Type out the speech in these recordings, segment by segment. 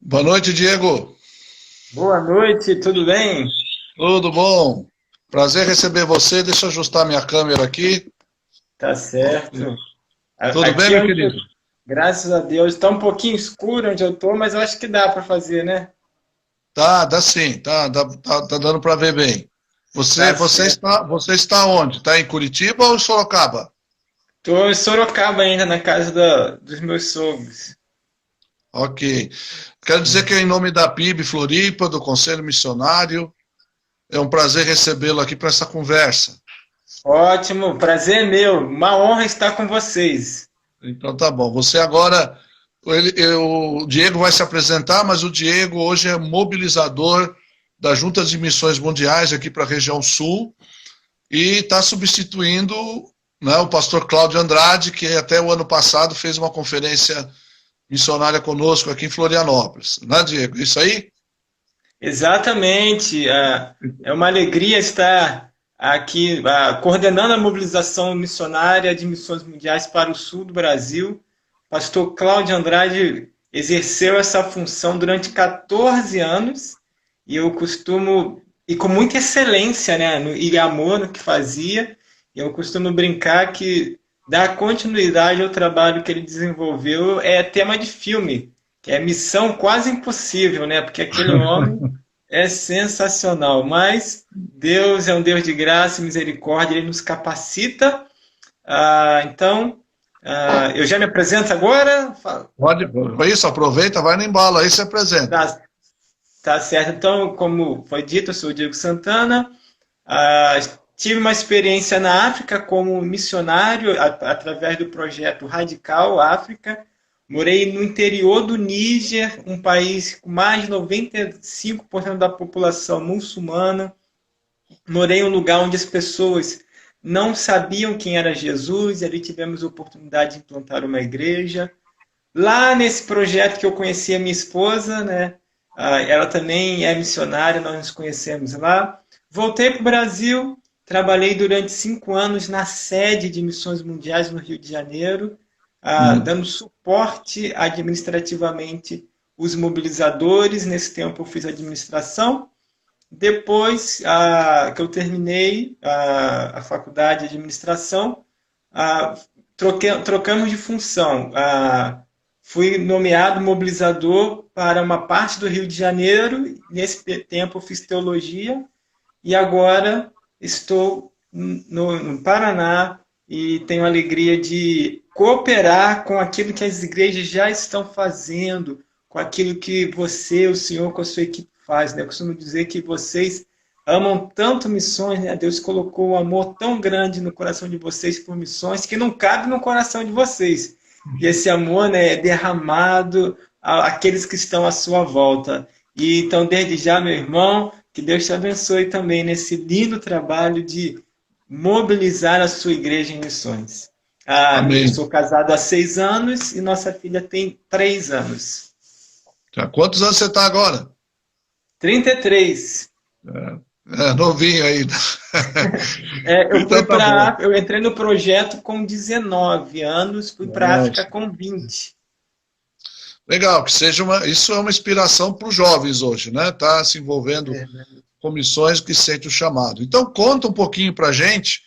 Boa noite, Diego. Boa noite, tudo bem? Tudo bom? Prazer receber você. Deixa eu ajustar minha câmera aqui. Tá certo. Tudo bem, Aqui meu onde, querido? graças a Deus, está um pouquinho escuro onde eu tô, mas eu acho que dá para fazer, né? Tá, dá sim, tá dando para ver bem. Você, Tá você certo. está, você está onde? Está em Curitiba ou em Sorocaba? Tô em Sorocaba ainda, na casa dos meus sogros. Ok. Quero dizer que é em nome da PIB Floripa, do Conselho Missionário, é um prazer recebê-lo aqui para essa conversa. Ótimo, prazer é meu. Uma honra estar com vocês. Então tá bom. Você agora, o Diego vai se apresentar, mas o Diego hoje é mobilizador da Junta de Missões Mundiais aqui para a região sul e está substituindo, né, o pastor Cláudio Andrade, que até o ano passado fez uma conferência missionária conosco aqui em Florianópolis. Né, Diego? Isso aí? Exatamente. É uma alegria estar aqui coordenando a mobilização missionária de missões mundiais para o sul do Brasil. Pastor Cláudio Andrade exerceu essa função durante 14 anos e eu costumo, e com muita excelência, né, e amor no que fazia, eu costumo brincar que dar continuidade ao trabalho que ele desenvolveu é tema de filme, que é missão quase impossível, né, porque aquele homem é sensacional, mas Deus é um Deus de graça e misericórdia, Ele nos capacita. Então, eu já me apresento agora? Pode, isso, aproveita, vai no embalo aí, se apresenta. Tá, tá certo. Então, como foi dito, eu sou o Diego Santana. Ah, tive uma experiência na África como missionário através do projeto Radical África. Morei no interior do Níger, um país com mais de 95% da população muçulmana. Morei em um lugar onde as pessoas não sabiam quem era Jesus, e ali tivemos a oportunidade de implantar uma igreja. Lá nesse projeto que eu conheci a minha esposa, né? Ela também é missionária, nós nos conhecemos lá. Voltei para o Brasil, trabalhei durante 5 anos na sede de Missões Mundiais no Rio de Janeiro, Hum. dando suporte administrativamente os mobilizadores. Nesse tempo eu fiz administração. Depois que eu terminei a faculdade de administração, ah, trocamos de função. Fui nomeado mobilizador para uma parte do Rio de Janeiro. Nesse tempo eu fiz teologia e agora estou no Paraná e tenho a alegria de cooperar com aquilo que as igrejas já estão fazendo, com aquilo que você, o senhor, com a sua equipe faz, né? Eu costumo dizer que vocês amam tanto missões, né? Deus colocou um amor tão grande no coração de vocês por missões que não cabe no coração de vocês. E esse amor, né, é derramado àqueles que estão à sua volta. E então, desde já, meu irmão, que Deus te abençoe também nesse lindo trabalho de mobilizar a sua igreja em missões. Eu Amém. sou casado há 6 anos e nossa filha tem 3 anos. Tá. Quantos anos você está agora? 33. Novinho ainda. Então tá bom. Eu entrei no projeto com 19 anos, fui para a África Nossa. com 20. Legal, que seja isso é uma inspiração para os jovens hoje, né? Tá se envolvendo com missões que sente o chamado. Então conta um pouquinho para a gente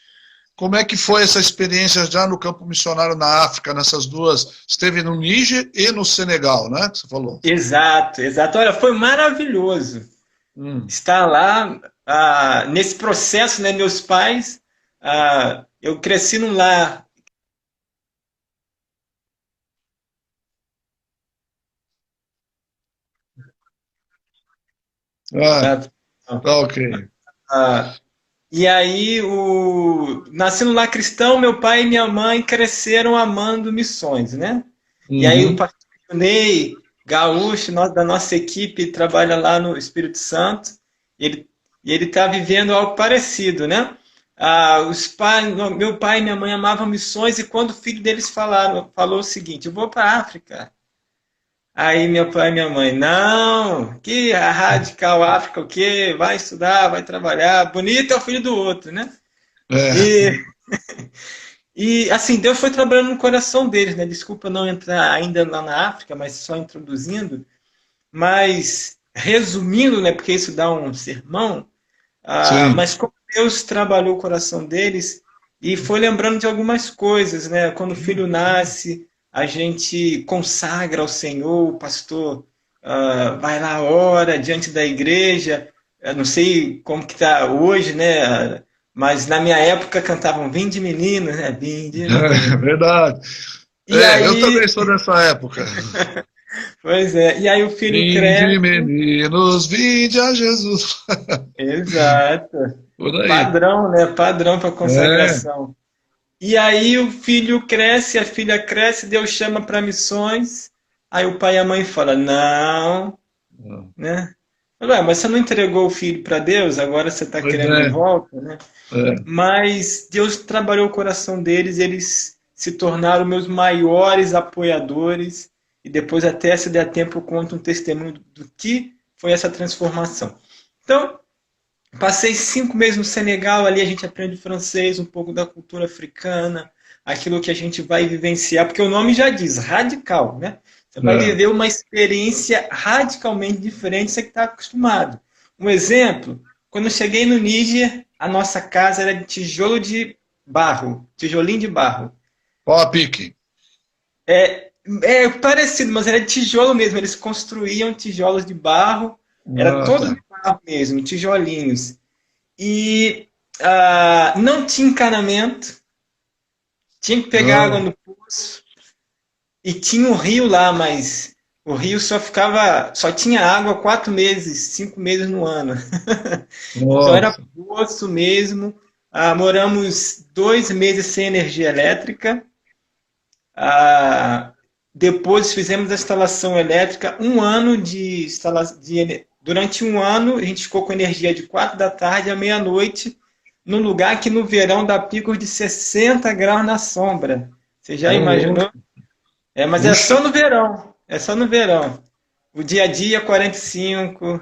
como é que foi essa experiência já no campo missionário na África, nessas duas, esteve no Níger e no Senegal, né? Que você falou. Exato, exato. Olha, foi maravilhoso Hum. estar lá nesse processo, né? Meus pais, eu cresci num lar. Ah, ah, tá ok. ah, e aí, nasci num lar cristão, meu pai e minha mãe cresceram amando missões, né? E aí o Uhum. pastor Ney Gaúcho, da nossa equipe, trabalha lá no Espírito Santo, ele, e ele está vivendo algo parecido, né? Meu pai e minha mãe amavam missões, e quando o filho deles falou o seguinte: eu vou para a África. Aí meu pai e minha mãe, não, que a Radical África, o quê? Vai estudar, vai trabalhar, bonito é o filho do outro, né? É. E, e assim, Deus foi trabalhando no coração deles, né? Desculpa não entrar ainda lá na África, mas só introduzindo. mas resumindo, né, porque isso dá um sermão, Sim. mas como Deus trabalhou o coração deles e foi lembrando de algumas coisas, né? Quando o filho nasce, a gente consagra ao Senhor, o pastor vai lá, ora diante da igreja. Eu não sei como que está hoje, né? Mas na minha época cantavam Vinde menino, né? Vinde É menino. verdade. E Eu aí, também sou dessa época. pois é, e aí o filho Vinde, cresce. meninos, vinde a Jesus. Exato. Por aí. Padrão, né? Padrão para É. consagração. E aí o filho cresce, a filha cresce, Deus chama para missões. Aí o pai e a mãe falam, não, né? Fala, mas você não entregou o filho para Deus, agora você está Pois querendo de é. volta, né? É. Mas Deus trabalhou o coração deles, eles se tornaram meus maiores apoiadores. E depois, até se der tempo, eu conto um testemunho do que foi essa transformação. Então, passei 5 meses no Senegal, ali a gente aprende francês, um pouco da cultura africana, aquilo que a gente vai vivenciar, porque o nome já diz, radical, né? Você vai É. viver uma experiência radicalmente diferente do que você está acostumado. Um exemplo, quando eu cheguei no Níger, a nossa casa era de tijolo de barro, tijolinho de barro. Ó a pique. É parecido, mas era de tijolo mesmo, eles construíam tijolos de barro, era Ah, todo tá. de barro mesmo, tijolinhos. E não tinha encanamento, tinha que pegar água Ah, no poço e tinha um rio lá, mas o rio só tinha água 4 meses, 5 meses no ano. Então era nossa. poço mesmo. Moramos 2 meses sem energia elétrica. Ah, Depois fizemos a instalação elétrica, um ano de instalação. Durante um ano, a gente ficou com energia de 4 da tarde à meia-noite, num lugar que no verão dá picos de 60 graus na sombra. Você já Ô, louco. imaginou? Mas é Puxa. só no verão. É só no verão. O dia a dia, 45,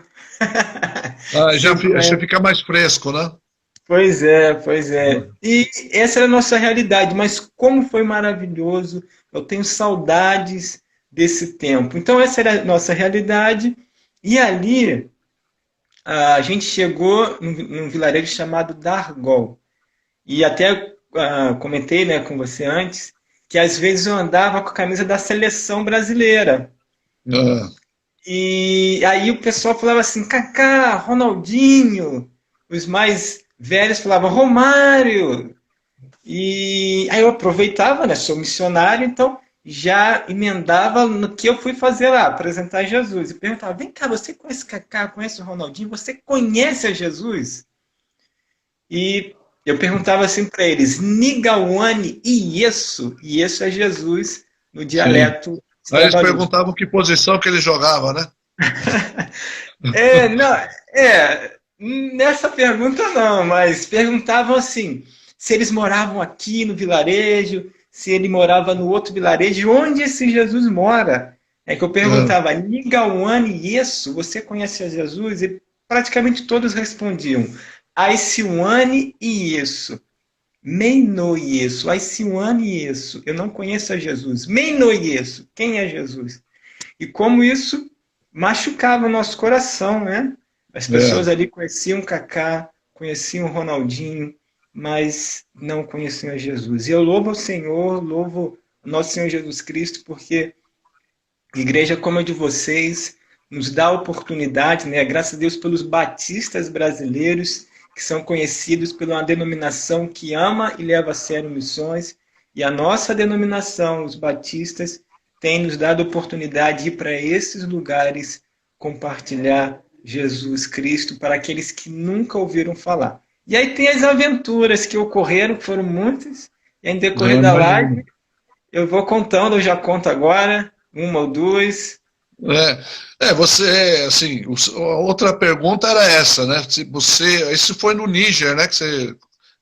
Ah, já 50. fica mais fresco, né? Pois é, pois é. E essa era a nossa realidade, mas como foi maravilhoso, eu tenho saudades desse tempo. Então, essa era a nossa realidade, e ali a gente chegou num vilarejo chamado Dargol. E até comentei, né, com você antes, que às vezes eu andava com a camisa da seleção brasileira. Ah, E aí o pessoal falava assim, Kaká, Ronaldinho, os mais velhos falavam Romário. E aí eu aproveitava, né? Sou missionário, então já emendava no que eu fui fazer lá, apresentar Jesus. E perguntava: vem cá, você conhece o Kaká, conhece o Ronaldinho? Você conhece a Jesus? E eu perguntava assim para eles: Nigawane e isso? E isso é Jesus no sim. dialeto Aí eles trabalhoso. perguntavam que posição que ele jogava, né? Não, nessa pergunta não, mas perguntavam assim, se eles moravam aqui no vilarejo, se ele morava no outro vilarejo, onde esse Jesus mora? É que eu Ah, perguntava, Nigawane isso, você conhece a Jesus? E praticamente todos respondiam, Aiciwane e isso. Meino isso, Aiciwane isso. Eu não conheço a Jesus. Meino isso. Quem é Jesus? E como isso machucava o nosso coração, né? As pessoas é. ali conheciam o Kaká, conheciam o Ronaldinho, mas não conheciam a Jesus. E eu louvo ao Senhor, louvo o nosso Senhor Jesus Cristo, porque igreja como a de vocês nos dá a oportunidade, né? Graças a Deus pelos batistas brasileiros, que são conhecidos por uma denominação que ama e leva a sério missões, e a nossa denominação, os batistas, tem nos dado a oportunidade de ir para esses lugares compartilhar Jesus Cristo para aqueles que nunca ouviram falar. E aí tem as aventuras que ocorreram, que foram muitas, e em decorrer Eu da live imagino. eu vou contando, eu já conto agora, uma ou duas. Você, assim, a outra pergunta era essa, né? Se você, isso foi no Níger, né? Essa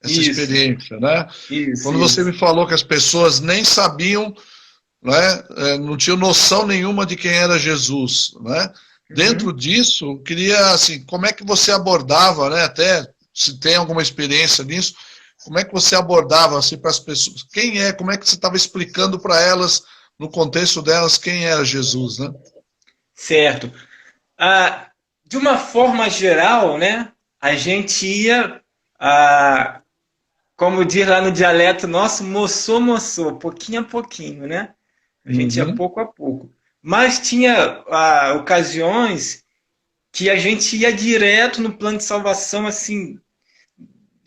Isso, experiência, né? isso, Quando você isso. me falou que as pessoas nem sabiam, né? Não tinham noção nenhuma de quem era Jesus, né? Dentro Uhum. disso, eu queria, assim, como é que você abordava, né? Até se tem alguma experiência nisso, como é que você abordava, assim, para as pessoas? Como é que você estava explicando para elas, no contexto delas, quem era Jesus, né? Certo. De uma forma geral, né, a gente ia, ah, como diz lá no dialeto nosso, moçô, moçô, pouquinho a pouquinho, né? A gente ia Uhum. pouco a pouco. Mas tinha ocasiões que a gente ia direto no plano de salvação, assim,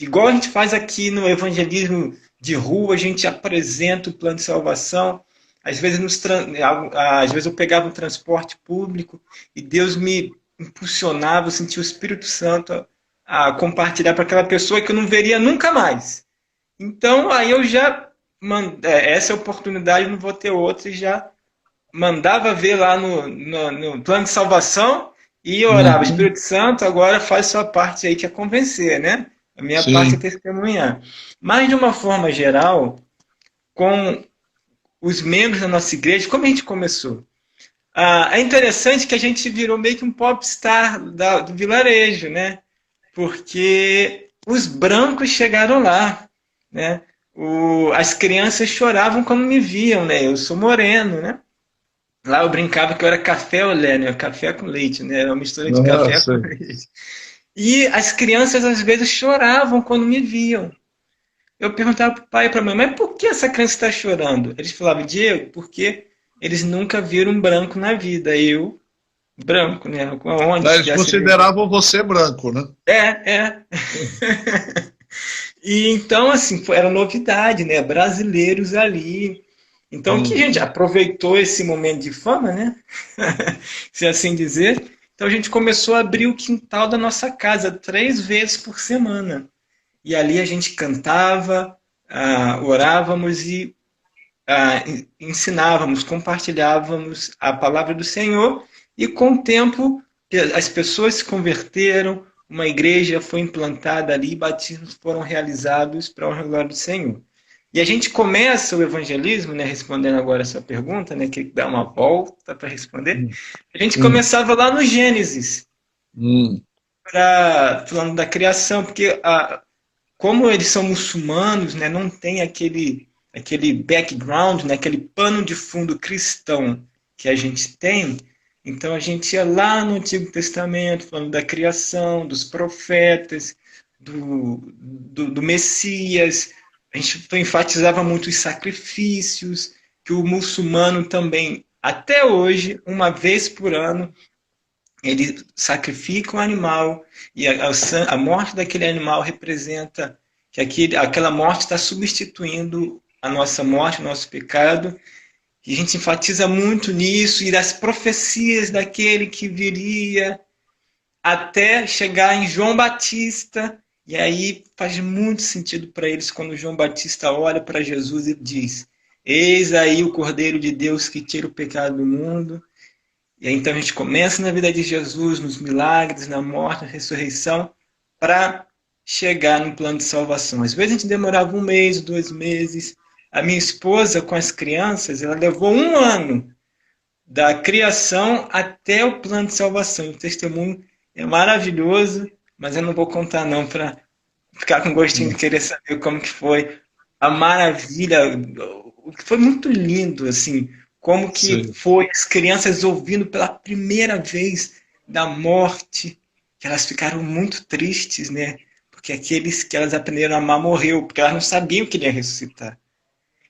igual a gente faz aqui no evangelismo de rua, a gente apresenta o plano de salvação. Às vezes, às vezes eu pegava um transporte público e Deus me impulsionava, eu sentia o Espírito Santo a compartilhar para aquela pessoa que eu não veria nunca mais. Então, aí eu já, essa oportunidade eu não vou ter outra, e já mandava ver lá no plano de salvação e orava, Uhum. Espírito Santo, agora faz sua parte aí que é convencer, né? A minha parte é Sim. testemunhar. Mas, de uma forma geral, com os membros da nossa igreja, como a gente começou? É interessante que a gente virou meio que um popstar do vilarejo, né? Porque os brancos chegaram lá, né? As crianças choravam quando me viam, né? Eu sou moreno, né? Lá eu brincava que eu era café olé, né? Café com leite, né? Era uma mistura de Ah, café com sei. leite. E as crianças às vezes choravam quando me viam. Eu perguntava para o pai e para a mãe, mas por que essa criança está chorando? Eles falavam, Diego, porque eles nunca viram um branco na vida. Eu, branco, né? Onde Eles já se viu? consideravam você branco, né? É. E então, assim, era novidade, né? Brasileiros ali. Então, que a gente Uhum. aproveitou esse momento de fama, né? Se assim dizer. Então, a gente começou a abrir o quintal da nossa casa 3 vezes por semana. E ali a gente cantava, orávamos e ensinávamos, compartilhávamos a palavra do Senhor. E com o tempo, as pessoas se converteram, uma igreja foi implantada ali, batismos foram realizados para a honra e glória do Senhor. E a gente começa o evangelismo, né, respondendo agora essa pergunta, né, que dá uma volta para responder. A gente Hum, começava lá no Gênesis, hum, falando da criação, porque como eles são muçulmanos, né, não tem aquele background, né, aquele pano de fundo cristão que a gente tem. Então a gente ia lá no Antigo Testamento, falando da criação, dos profetas, do Messias. A gente enfatizava muito os sacrifícios, que o muçulmano também, até hoje, uma vez por ano, ele sacrifica um animal e a morte daquele animal representa que aquela morte está substituindo a nossa morte, o nosso pecado. E a gente enfatiza muito nisso e das profecias daquele que viria até chegar em João Batista. E aí faz muito sentido para eles quando João Batista olha para Jesus e diz: Eis aí o Cordeiro de Deus que tira o pecado do mundo. E aí, então a gente começa na vida de Jesus, nos milagres, na morte, na ressurreição, para chegar no plano de salvação. Às vezes a gente demorava 1 mês, 2 meses. A minha esposa, com as crianças, ela levou 1 ano da criação até o plano de salvação. E o testemunho é maravilhoso, mas eu não vou contar não para ficar com gostinho de hum. querer saber como que foi a maravilha, o que foi muito lindo, assim, como que Sim. foi as crianças ouvindo pela primeira vez da morte, que elas ficaram muito tristes, né? Porque aqueles que elas aprenderam a amar morreu, porque elas não sabiam que ele ia ressuscitar.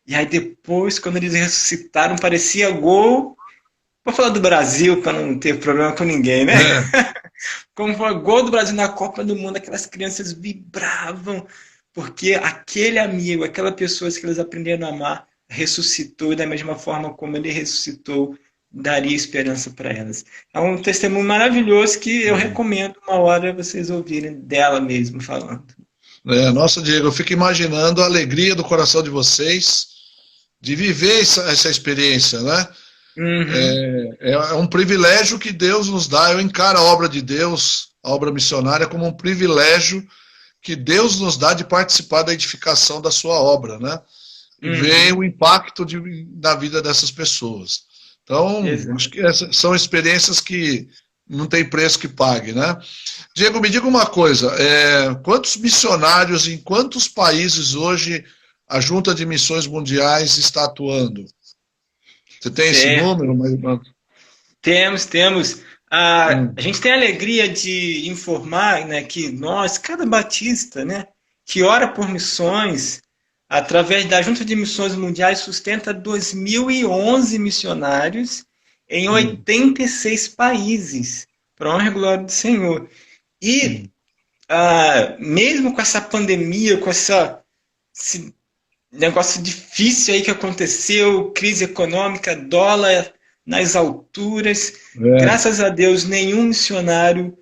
E aí depois, quando eles ressuscitaram, parecia gol. Vou falar do Brasil para não ter problema com ninguém, né? É. Como foi o gol do Brasil na Copa do Mundo, aquelas crianças vibravam, porque aquele amigo, aquela pessoa que eles aprenderam a amar, ressuscitou, e da mesma forma como ele ressuscitou, daria esperança para elas. É um testemunho maravilhoso que eu recomendo uma hora vocês ouvirem dela mesmo falando. Nossa, Diego, eu fico imaginando a alegria do coração de vocês de viver essa experiência, né? Uhum, É um privilégio que Deus nos dá. Eu encaro a obra de Deus, a obra missionária, como um privilégio que Deus nos dá de participar da edificação da sua obra, né? E ver uhum, o impacto na vida dessas pessoas. Então, acho exato. que essas são experiências que não tem preço que pague, né? Diego, me diga uma coisa: quantos missionários em quantos países hoje a Junta de Missões Mundiais está atuando? Você tem esse Certo. número? Temos. A gente tem a alegria de informar, né, que nós, cada batista, né, que ora por missões, através da Junta de Missões Mundiais, sustenta 2.011 missionários em Hum, 86 países, para honra e glória do Senhor. E hum. mesmo com essa pandemia, com esse negócio difícil aí que aconteceu, crise econômica, dólar nas alturas, É. graças a Deus, nenhum missionário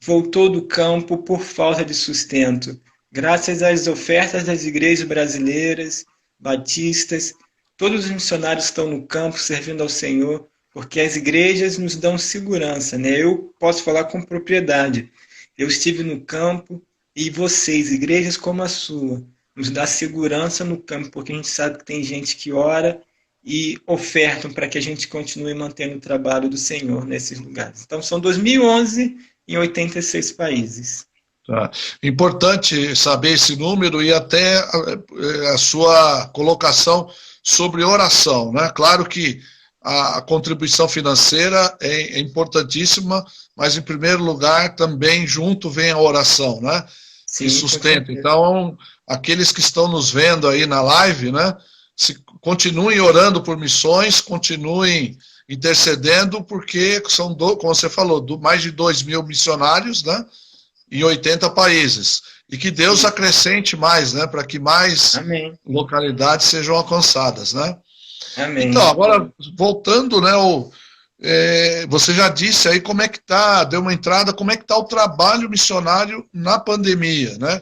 voltou do campo por falta de sustento. Graças às ofertas das igrejas brasileiras, batistas, todos os missionários estão no campo servindo ao Senhor, porque as igrejas nos dão segurança, né? Eu posso falar com propriedade. Eu estive no campo e vocês, igrejas como a sua, nos dá segurança no campo, porque a gente sabe que tem gente que ora e ofertam para que a gente continue mantendo o trabalho do Senhor nesses lugares. Então, são 2011 em 86 países. Tá. Importante saber esse número e até a sua colocação sobre oração, né? Claro que a contribuição financeira é importantíssima, mas em primeiro lugar também junto vem a oração, né? Que Sim, com sustenta. certeza. Então, aqueles que estão nos vendo aí na live, né? Continuem orando por missões, continuem intercedendo, porque são, como você falou, mais de 2.000 missionários, né? Em 80 países. E que Deus Isso. acrescente mais, né, para que mais Amém. localidades sejam alcançadas, né? Então, Amém. agora, voltando, né, você já disse aí como é que está, deu uma entrada, como é que está o trabalho missionário na pandemia, né?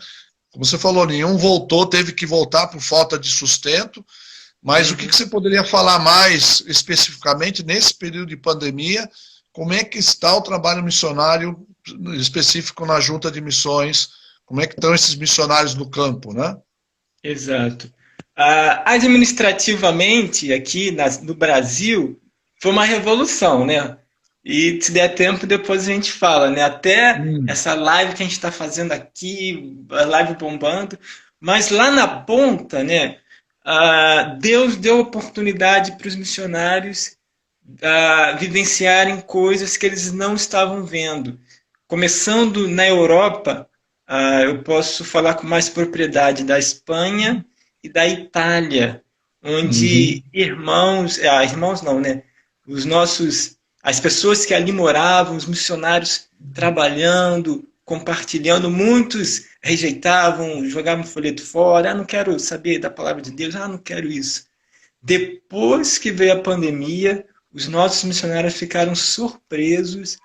Como você falou, nenhum voltou, teve que voltar por falta de sustento, mas o que Uhum. você poderia falar mais especificamente nesse período de pandemia? Como é que está o trabalho missionário específico na Junta de Missões? Como é que estão esses missionários no campo, né? Exato. Administrativamente, aqui no Brasil, foi uma revolução, né? E se der tempo, depois a gente fala, né? Até Hum, essa live que a gente está fazendo aqui, a live bombando, mas lá na ponta, né? Deus deu oportunidade para os missionários vivenciarem coisas que eles não estavam vendo. Começando na Europa, eu posso falar com mais propriedade da Espanha e da Itália, onde uhum, irmãos não, né? As pessoas que ali moravam, os missionários trabalhando, compartilhando, muitos rejeitavam, jogavam o folheto fora, não quero saber da palavra de Deus, não quero isso. Depois que veio a pandemia, os nossos missionários ficaram surpresos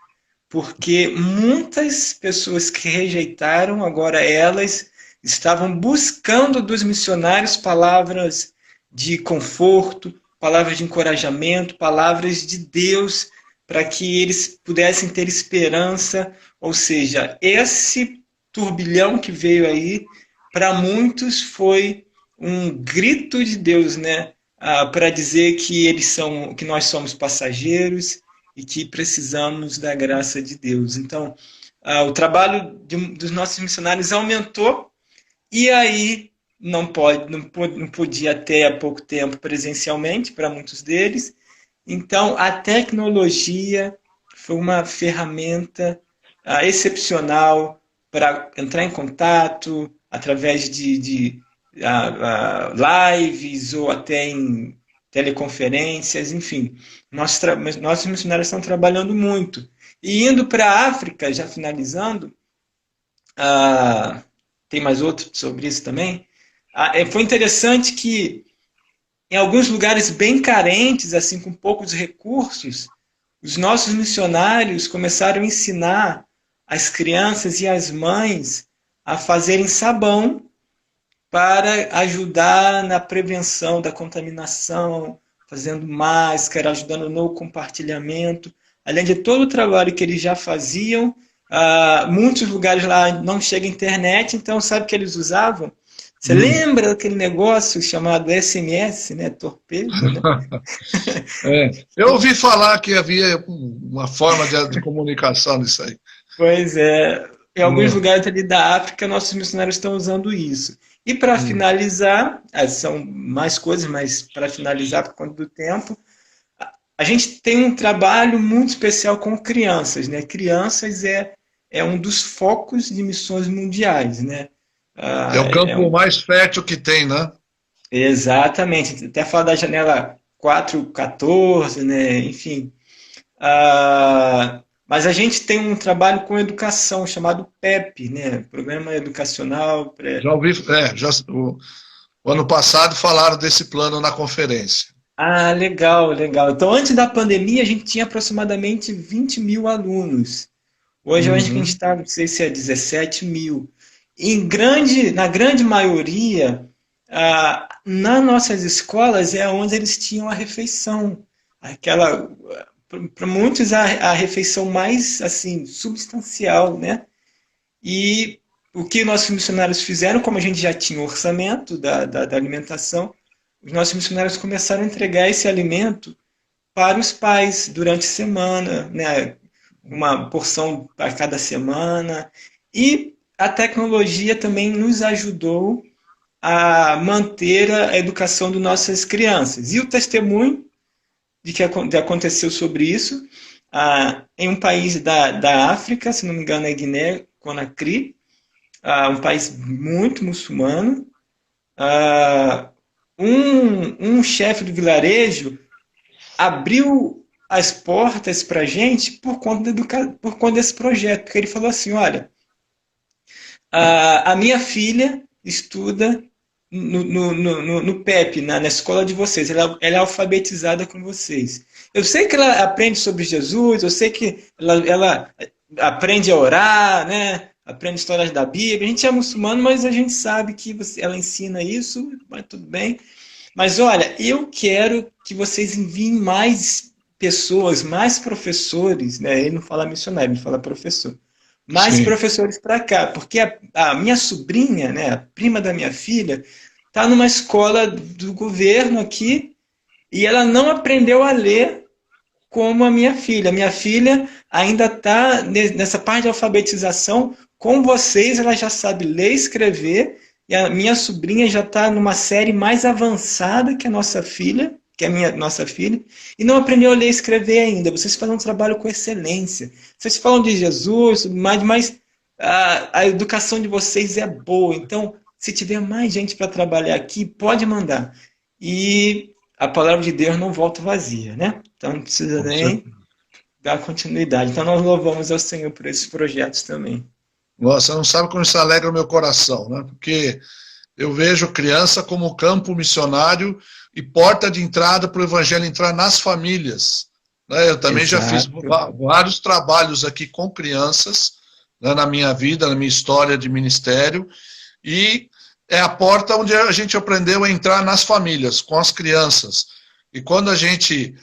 porque muitas pessoas que rejeitaram, agora elas estavam buscando dos missionários palavras de conforto, palavras de encorajamento, palavras de Deus, para que eles pudessem ter esperança. Ou seja, esse turbilhão que veio aí, para muitos foi um grito de Deus, né? Para dizer que que nós somos passageiros e que precisamos da graça de Deus. Então, o trabalho dos nossos missionários aumentou e aí não podia até há pouco tempo presencialmente para muitos deles. Então, a tecnologia foi uma ferramenta excepcional para entrar em contato através de lives ou até em teleconferências, enfim. Nossos missionários estão trabalhando muito. E indo para a África, já finalizando, ah, tem mais outro sobre isso também. Foi interessante que em alguns lugares bem carentes, assim, com poucos recursos, os nossos missionários começaram a ensinar as crianças e as mães a fazerem sabão para ajudar na prevenção da contaminação, fazendo máscara, ajudando no compartilhamento. Além de todo o trabalho que eles já faziam, muitos lugares lá não chega internet, então sabe o que eles usavam? Você hum. lembra daquele negócio chamado SMS, né? Torpedo, né? Eu ouvi falar que havia uma forma de comunicação nisso aí. Pois é, em alguns Hum, lugares ali da África, nossos missionários estão usando isso. E para hum, finalizar, são mais coisas, mas para finalizar, por conta do tempo, a gente tem um trabalho muito especial com crianças, né? Crianças é um dos focos de missões mundiais, né? É o campo mais fértil que tem, né? Exatamente. Até falar da janela 414, né? Enfim. Mas a gente tem um trabalho com educação chamado PEP, né? Programa Educacional. Já ouvi, o ano passado falaram desse plano na conferência. Ah, legal, legal. Então, antes da pandemia, a gente tinha aproximadamente 20 mil alunos. Hoje, eu acho que a gente Uhum. está, não sei se é 17 mil. Na grande maioria, nas nossas escolas é onde eles tinham a refeição. Aquela, para muitos, a refeição mais, assim, substancial, né? E o que nossos missionários fizeram, como a gente já tinha o orçamento da alimentação, os nossos missionários começaram a entregar esse alimento para os pais durante a semana, né? Uma porção a cada semana. E a tecnologia também nos ajudou a manter a educação de nossas crianças. E o testemunho de que aconteceu sobre isso, em um país da África, se não me engano é Guiné-Conakry, um país muito muçulmano, um chefe do vilarejo abriu as portas para a gente por conta desse projeto, porque ele falou assim, olha, a minha filha estuda no PEP, na escola de vocês, ela é alfabetizada com vocês. Eu sei que ela aprende sobre Jesus, eu sei que ela aprende a orar, né? Aprende histórias da Bíblia. A gente é muçulmano, mas a gente sabe que ela ensina isso, mas tudo bem. Mas olha, eu quero que vocês enviem mais pessoas, mais professores, né? Ele não fala missionário, ele fala professor. Mais Sim. professores para cá, porque a minha sobrinha, né, a prima da minha filha, está numa escola do governo aqui e ela não aprendeu a ler como a minha filha. A minha filha ainda está nessa parte de alfabetização. Com vocês, ela já sabe ler e escrever. E a minha sobrinha já está numa série mais avançada que a nossa filha, que é a nossa filha, e não aprendeu a ler e escrever ainda. Vocês fazem um trabalho com excelência. Vocês falam de Jesus, mas a educação de vocês é boa. Então, se tiver mais gente para trabalhar aqui, pode mandar. E a palavra de Deus não volta vazia, né? Então não precisa Com certeza. nem dar continuidade. Então nós louvamos ao Senhor por esses projetos também. Nossa, não sabe como isso alegra o meu coração, né? Porque eu vejo criança como campo missionário e porta de entrada para o evangelho entrar nas famílias. Né? Eu também já fiz Exato. vários trabalhos aqui com crianças, né, na minha vida, na minha história de ministério, e é a porta onde a gente aprendeu a entrar nas famílias, com as crianças. E quando a gente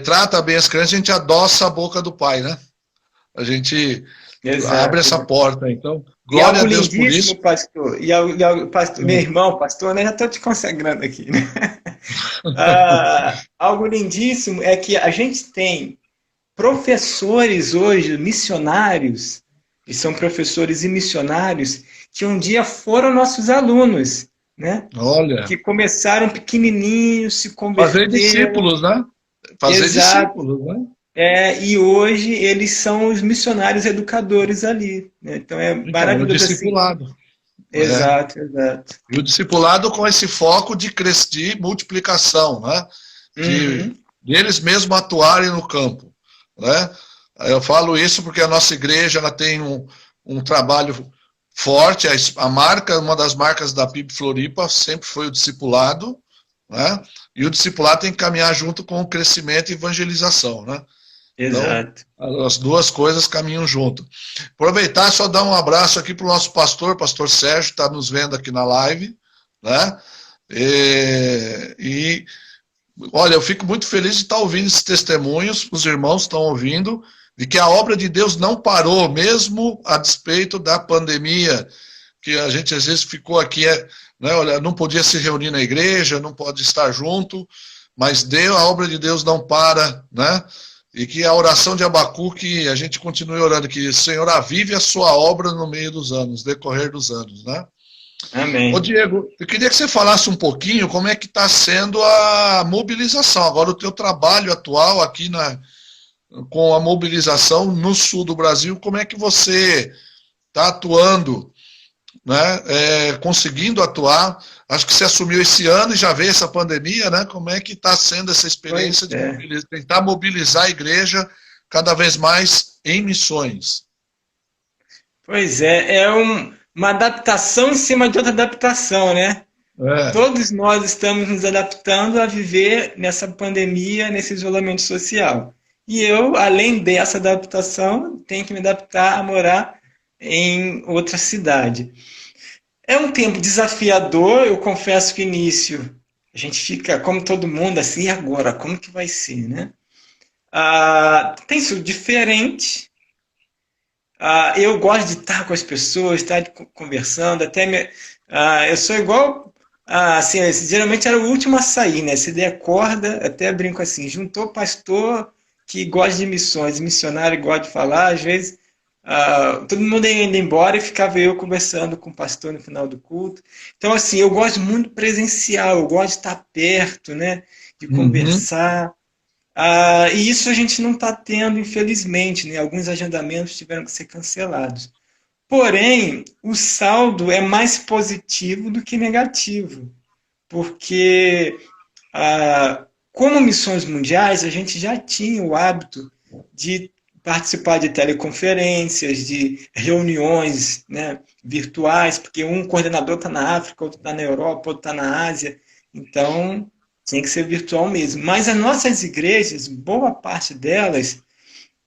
trata bem as crianças, a gente adoça a boca do pai, né? A gente abre essa Exato. porta. Então, E glória a algo Deus por lindíssimo, isso. pastor, pastor, meu irmão, pastor, né? Já estou te consagrando aqui, né? Algo lindíssimo é que a gente tem professores hoje, missionários, que são professores e missionários, que um dia foram nossos alunos, né? Olha, Que começaram pequenininhos, se fazer converteram, discípulos, né? Fazer exato, discípulos, né? e hoje eles são os missionários educadores ali, né? Então é Então, o maravilhoso assim. discipulado. É. Exato, exato. E o discipulado com esse foco de multiplicação, né? Uhum. De eles mesmos atuarem no campo, né? Eu falo isso porque a nossa igreja ela tem um trabalho forte, a marca, uma das marcas da PIB Floripa sempre foi o discipulado, né? E o discipulado tem que caminhar junto com o crescimento e evangelização, né? Então, Exato. as duas coisas caminham junto. Aproveitar só dar um abraço aqui para o nosso pastor Sérgio, que está nos vendo aqui na live, né? Olha, eu fico muito feliz de estar ouvindo esses testemunhos, os irmãos estão ouvindo, de que a obra de Deus não parou, mesmo a despeito da pandemia, que a gente às vezes ficou aqui, né, olha, não podia se reunir na igreja, não pode estar junto, mas a obra de Deus não para, né? E que a oração de Abacuque, a gente continue orando, que o Senhor avive a sua obra no meio dos anos, decorrer dos anos, né? Ô, Amém. Diego, eu queria que você falasse um pouquinho como é que está sendo a mobilização. Agora, o teu trabalho atual aqui com a mobilização no sul do Brasil, como é que você está atuando, né? Conseguindo atuar? Acho que você assumiu esse ano e já veio essa pandemia, né? Como é que está sendo essa Pois experiência de é. tentar mobilizar a igreja cada vez mais em missões? Pois é, uma adaptação em cima de outra adaptação, né? É, Todos nós estamos nos adaptando a viver nessa pandemia, nesse isolamento social. E eu, além dessa adaptação, tenho que me adaptar a morar em outra cidade. É um tempo desafiador, eu confesso que no início a gente fica, como todo mundo, assim, e agora? Como que vai ser, né? Tem sido diferente. Eu gosto de estar com as pessoas, estar conversando, eu sou igual, assim, geralmente era o último a sair, né? Se der corda, até brinco assim, juntou pastor que gosta de missões, missionário que gosta de falar, às vezes todo mundo ia indo embora e ficava eu conversando com o pastor no final do culto. Então, assim, eu gosto muito presencial, eu gosto de estar perto, né? De uhum, conversar. E isso a gente não está tendo, infelizmente, né? Alguns agendamentos tiveram que ser cancelados. Porém, o saldo é mais positivo do que negativo, porque, como missões mundiais, a gente já tinha o hábito de participar de teleconferências, de reuniões, né, virtuais, porque um coordenador está na África, outro está na Europa, outro está na Ásia, então tinha que ser virtual mesmo. Mas as nossas igrejas, boa parte delas,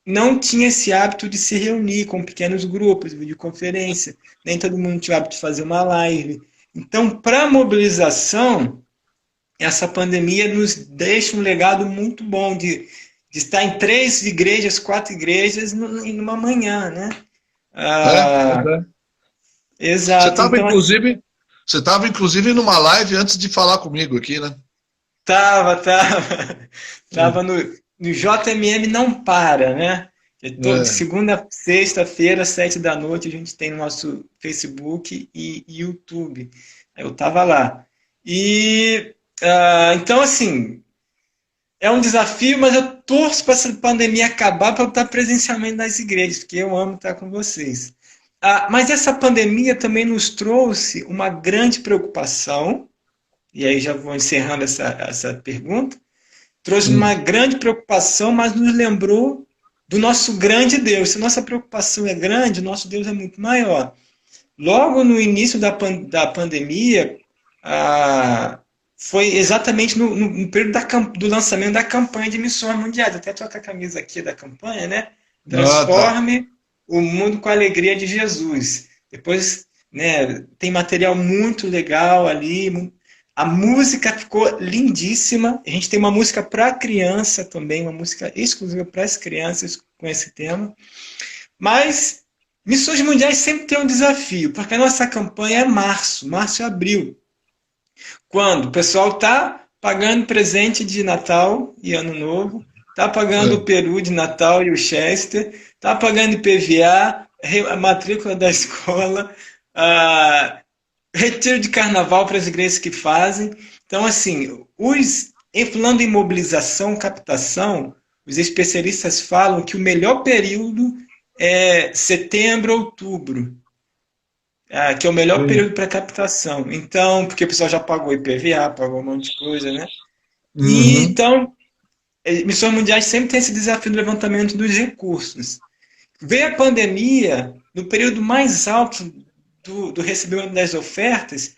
não tinha esse hábito de se reunir com pequenos grupos, videoconferência, nem todo mundo tinha o hábito de fazer uma live. Então, para a mobilização, essa pandemia nos deixa um legado muito bom de estar em 3 igrejas, 4 igrejas em uma manhã, né? pois Ah, é. Você exato. estava, Então, assim, inclusive, você estava, inclusive, numa live antes de falar comigo aqui, né? tava no JMM Não Para, né? De É. segunda a sexta-feira, 7 da noite, a gente tem no nosso Facebook e YouTube. Eu tava lá. Então, assim, é um desafio, mas eu torço para essa pandemia acabar para eu estar presencialmente nas igrejas, porque eu amo estar com vocês. Mas essa pandemia também nos trouxe uma grande preocupação, e aí já vou encerrando essa pergunta. Trouxe uma Hum. grande preocupação, mas nos lembrou do nosso grande Deus. Se nossa preocupação é grande, o nosso Deus é muito maior. Logo no início da pandemia, ah, foi exatamente no período do lançamento da campanha de missões mundiais. Até estou com a camisa aqui da campanha, né? Ah, tá. Transforme o mundo com a alegria de Jesus. Depois, né, tem material muito legal ali. A música ficou lindíssima. A gente tem uma música para criança também, uma música exclusiva para as crianças com esse tema. Mas missões mundiais sempre tem um desafio, porque a nossa campanha é março e abril, quando o pessoal está pagando presente de Natal e Ano Novo, está pagando o É. Peru de Natal e o Chester, está pagando IPVA, a matrícula da escola, a retiro de carnaval para as igrejas que fazem. Então, assim, falando em mobilização, captação, os especialistas falam que o melhor período é setembro, outubro, que é o melhor Sim. período para captação. Então, porque o pessoal já pagou IPVA, pagou um monte de coisa, né? E Uhum. então, Missões Mundiais sempre tem esse desafio do levantamento dos recursos. Veio a pandemia, no período mais alto do recebimento das ofertas,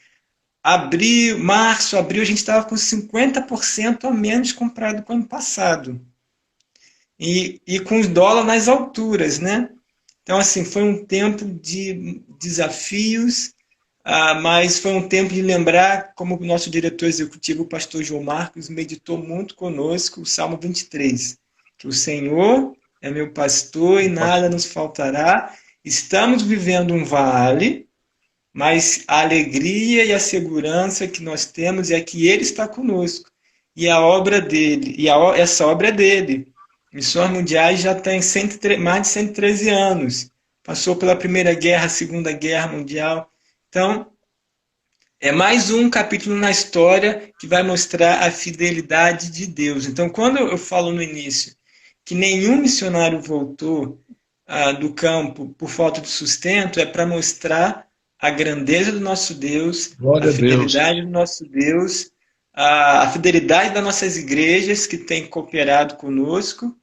março, abril, a gente estava com 50% a menos comprado que o ano passado. E com os dólares nas alturas, né? Então, assim, foi um tempo de desafios, mas foi um tempo de lembrar, como o nosso diretor executivo, o pastor João Marcos, meditou muito conosco o Salmo 23, que o Senhor é meu pastor e nada nos faltará. Estamos vivendo um vale, mas a alegria e a segurança que nós temos é que Ele está conosco. E a obra dele, essa obra é dele. Missões Mundiais já tem mais de 113 anos. Passou pela Primeira Guerra, Segunda Guerra Mundial. Então, É mais um capítulo na história que vai mostrar a fidelidade de Deus. Então, quando eu falo no início que nenhum missionário voltou do campo por falta de sustento, é para mostrar a grandeza do nosso Deus, a Glória a Deus. fidelidade do nosso Deus, a fidelidade das nossas igrejas que têm cooperado conosco.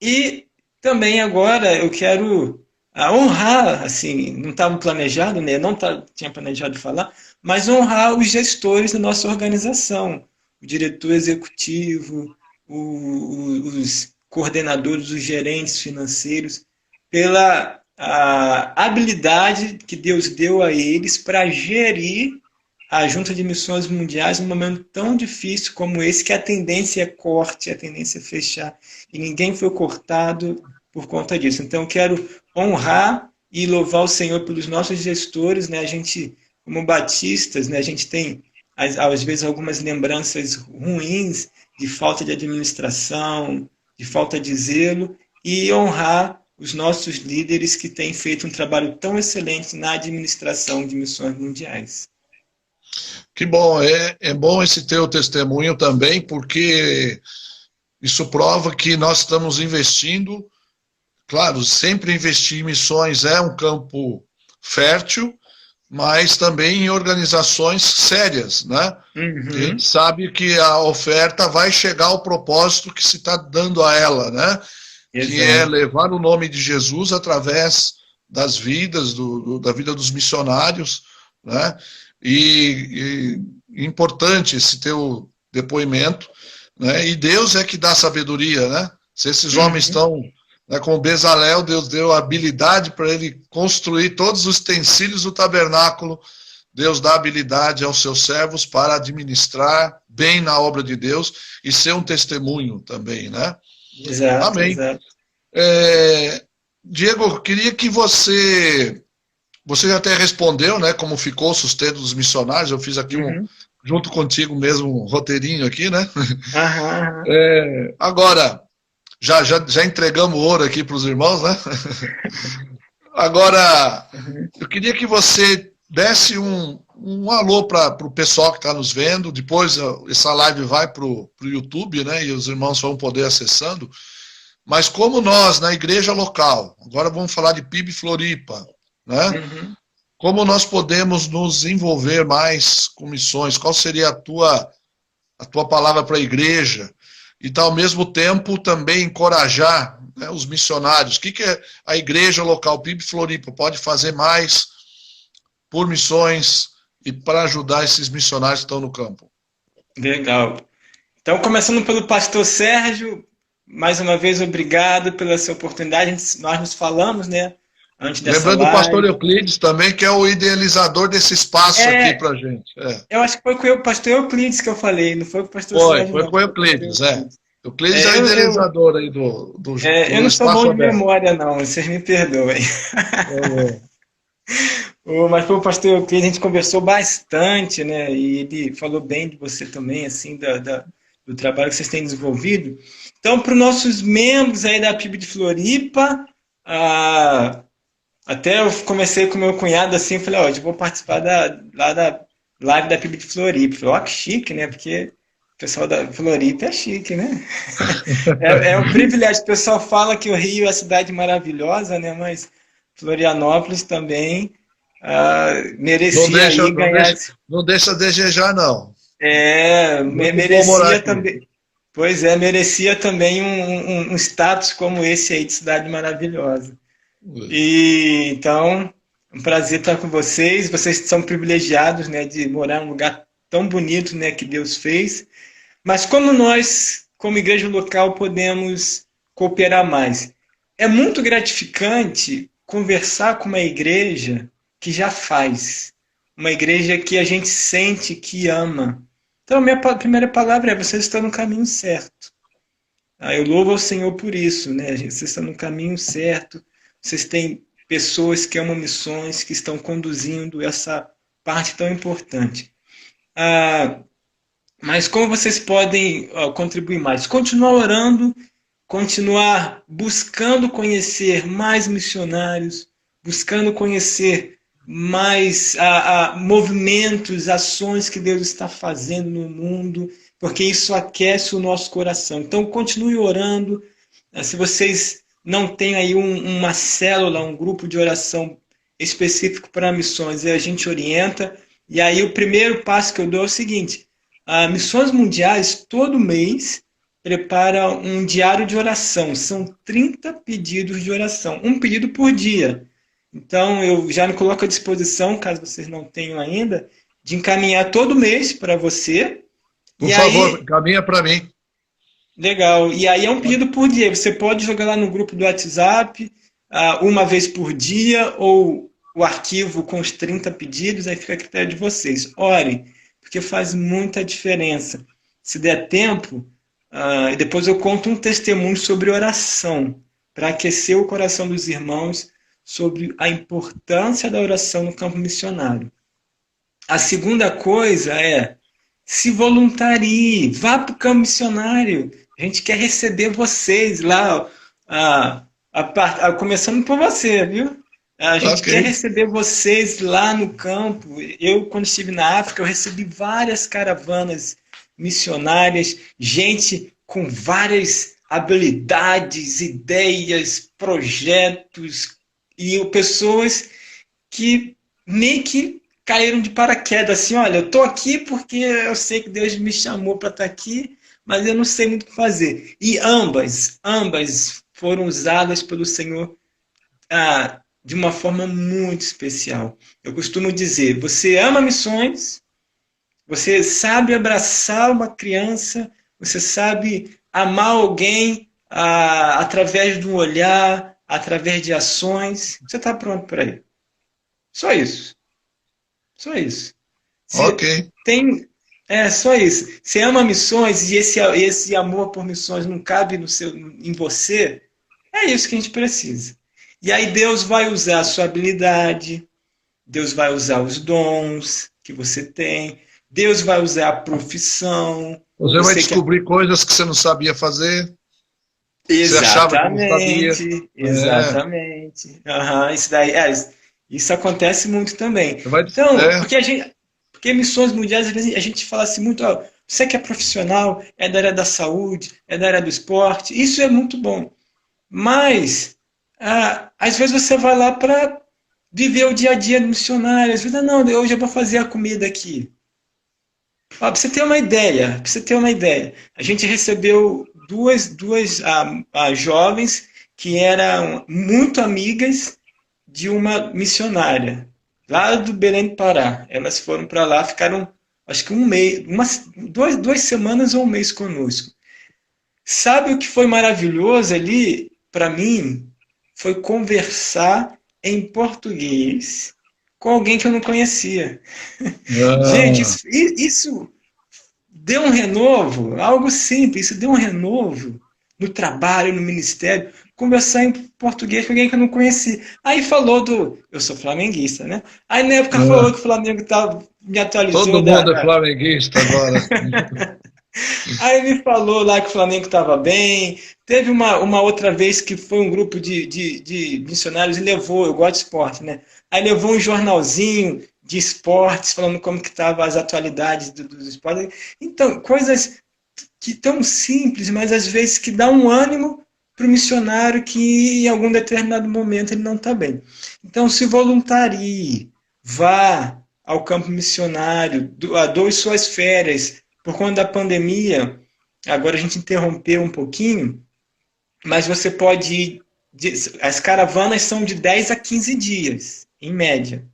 E também agora eu quero honrar, assim, não estava planejado, né? Não tinha planejado falar, mas honrar os gestores da nossa organização, o diretor executivo, os coordenadores, os gerentes financeiros, pela habilidade que Deus deu a eles para gerir a Junta de Missões Mundiais num momento tão difícil como esse, que a tendência é corte, a tendência é fechar, e ninguém foi cortado por conta disso. Então, eu quero honrar e louvar o Senhor pelos nossos gestores, né? A gente, como batistas, né? A gente tem, às vezes, algumas lembranças ruins de falta de administração, de falta de zelo, e honrar os nossos líderes que têm feito um trabalho tão excelente na administração de missões mundiais. Que bom, é bom esse teu testemunho também, porque isso prova que nós estamos investindo. Claro, sempre investir em missões é um campo fértil, mas também em organizações sérias, né? Uhum. A gente sabe que a oferta vai chegar ao propósito que se está dando a ela, né? Exato. Que é levar o nome de Jesus através das vidas, da vida dos missionários, né? E importante esse teu depoimento, né? E Deus é que dá sabedoria, né? Se esses homens estão, né, com Bezalel, Deus deu a habilidade para ele construir todos os utensílios do tabernáculo. Deus dá habilidade aos seus servos para administrar bem na obra de Deus e ser um testemunho também, né? Exato, Amém. exato. Diego, eu queria que você já até respondeu, né, como ficou o sustento dos missionários. Eu fiz aqui junto contigo mesmo um roteirinho aqui, né? Agora, já entregamos ouro aqui para os irmãos, né? Agora, eu queria que você desse um alô para o pessoal que está nos vendo. Depois essa live vai para o YouTube, né? E os irmãos vão poder acessando. Mas como nós, na igreja local, agora vamos falar de PIB Floripa, né? Como nós podemos nos envolver mais com missões? Qual seria a tua palavra para a igreja? E, ao mesmo tempo, também encorajar, né, os missionários. O que a igreja local, PIB Floripa, pode fazer mais por missões e para ajudar esses missionários que estão no campo? Legal. Então, começando pelo pastor Sérgio, mais uma vez, obrigado pela sua oportunidade. Nós nos falamos, né? Antes dessa Lembrando live. O pastor Euclides também, que é o idealizador desse espaço aqui para a gente. Eu acho que foi com o pastor Euclides que eu falei, não foi com o pastor Sérgio. Foi com o Euclides, Euclides é o idealizador aí do eu não sou bom de memória, não, vocês me perdoem. Mas foi o pastor Euclides, a gente conversou bastante, né? E ele falou bem de você também, assim, do trabalho que vocês têm desenvolvido. Então, para os nossos membros aí da PIB de Floripa, até eu comecei com meu cunhado assim, falei, ó, eu vou participar da live da PIB de Floripa. Falei, ó, que chique, né? Porque o pessoal da Floripa é chique, né? É um privilégio. O pessoal fala que o Rio é a cidade maravilhosa, né? Mas Florianópolis também merecia ganhar. Não deixa desejar, não. Merecia também. Pois é, merecia também um status como esse aí de cidade maravilhosa. E então, é um prazer estar com vocês. Vocês são privilegiados, né, de morar em um lugar tão bonito, né, que Deus fez. Mas como nós, como igreja local, podemos cooperar mais? É muito gratificante conversar com uma igreja que já faz, uma igreja que a gente sente que ama. Então, a minha primeira palavra é: vocês estão no caminho certo. Eu louvo ao Senhor por isso, né? Vocês estão no caminho certo. Vocês têm pessoas que amam missões, que estão conduzindo essa parte tão importante. Mas como vocês podem contribuir mais? Continuar orando, continuar buscando conhecer mais missionários, buscando conhecer mais movimentos, ações que Deus está fazendo no mundo, porque isso aquece o nosso coração. Então, continue orando. Se vocês não têm aí uma célula, um grupo de oração específico para missões, a gente orienta. E aí o primeiro passo que eu dou é o seguinte: Missões Mundiais, todo mês, prepara um diário de oração. São 30 pedidos de oração, um pedido por dia. Então, eu já me coloco à disposição, caso vocês não tenham ainda, de encaminhar todo mês para você. Por E favor, aí, caminha para mim. legal. E aí é um pedido por dia. Você pode jogar lá no grupo do WhatsApp, uma vez por dia, ou o arquivo com os 30 pedidos, aí fica a critério de vocês. Orem, porque faz muita diferença. Se der tempo, e depois eu conto um testemunho sobre oração, para aquecer o coração dos irmãos sobre a importância da oração no campo missionário. A segunda coisa é: se voluntarie, vá para o campo missionário. A gente quer receber vocês lá, começando por você, viu? A gente quer receber vocês lá no campo. Eu, quando estive na África, eu recebi várias caravanas missionárias, gente com várias habilidades, ideias, projetos, e pessoas que meio que caíram de paraquedas, assim: olha, eu estou aqui porque eu sei que Deus me chamou para estar aqui, mas eu não sei muito o que fazer. E ambas foram usadas pelo Senhor de uma forma muito especial. Eu costumo dizer: você ama missões, você sabe abraçar uma criança, você sabe amar alguém através de um olhar, através de ações, você está pronto para ir. Só isso. Só isso. Ok. Só isso. Você ama missões e esse amor por missões não cabe em você, é isso que a gente precisa. E aí Deus vai usar a sua habilidade, Deus vai usar os dons que você tem, Deus vai usar a profissão. Você vai descobrir coisas que você não sabia fazer. Você achava que não sabia. Exatamente. Isso daí, isso acontece muito também. Então, porque missões mundiais, a gente fala assim muito: você que é profissional, é da área da saúde, é da área do esporte, isso é muito bom. Mas, às vezes você vai lá para viver o dia a dia do missionário. Às vezes, não, hoje eu vou fazer a comida aqui. Para você ter uma ideia, a gente recebeu duas jovens que eram muito amigas de uma missionária, lá do Belém do Pará. Elas foram para lá, ficaram, acho que um mês, duas semanas ou um mês conosco. Sabe o que foi maravilhoso ali, para mim? Foi conversar em português com alguém que eu não conhecia. Gente, isso deu um renovo, algo simples, isso deu um renovo no trabalho, no ministério. Conversar em português com alguém que eu não conhecia. Aí falou eu sou flamenguista, né? Aí na época falou que o Flamengo me atualizou. Todo mundo é flamenguista agora. Aí me falou lá que o Flamengo estava bem. Teve uma outra vez que foi um grupo de missionários e levou, eu gosto de esporte, né? Aí levou um jornalzinho de esportes, falando como que estavam as atualidades dos esportes. Então, coisas que tão simples, mas às vezes que dá um ânimo para o missionário que em algum determinado momento ele não está bem. Então, se voluntarie, vá ao campo missionário, doe suas férias. Por conta da pandemia, agora a gente interrompeu um pouquinho, mas você pode ir. As caravanas são de 10 a 15 dias, em média.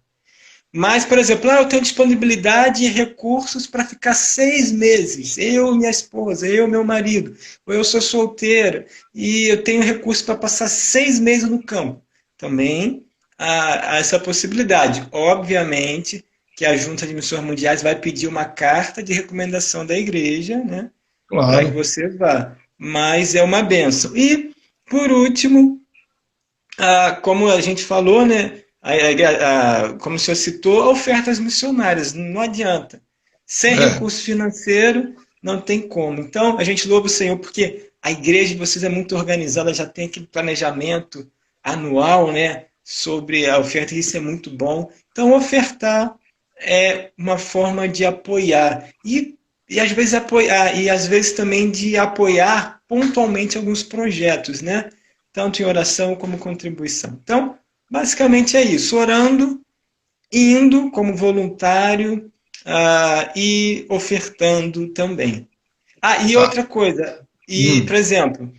Mas, por exemplo, eu tenho disponibilidade e recursos para ficar 6 meses. Eu, minha esposa, eu, meu marido. Ou eu sou solteira e eu tenho recursos para passar 6 meses no campo. Também há essa possibilidade. Obviamente que a Junta de Missões Mundiais vai pedir uma carta de recomendação da igreja, né? Claro. Para que você vá. Mas é uma bênção. E, por último, como a gente falou, né? Como o senhor citou, ofertas missionárias. Não adianta. Sem recurso financeiro, não tem como. Então, a gente louva o Senhor porque a igreja de vocês é muito organizada, já tem aquele planejamento anual, né? Sobre a oferta, e isso é muito bom. Então, ofertar é uma forma de apoiar. E às vezes apoiar, e às vezes também de apoiar pontualmente alguns projetos, né? Tanto em oração como contribuição. Então, basicamente é isso, orando, indo como voluntário e ofertando também. Ah, e Tá. outra coisa, por exemplo,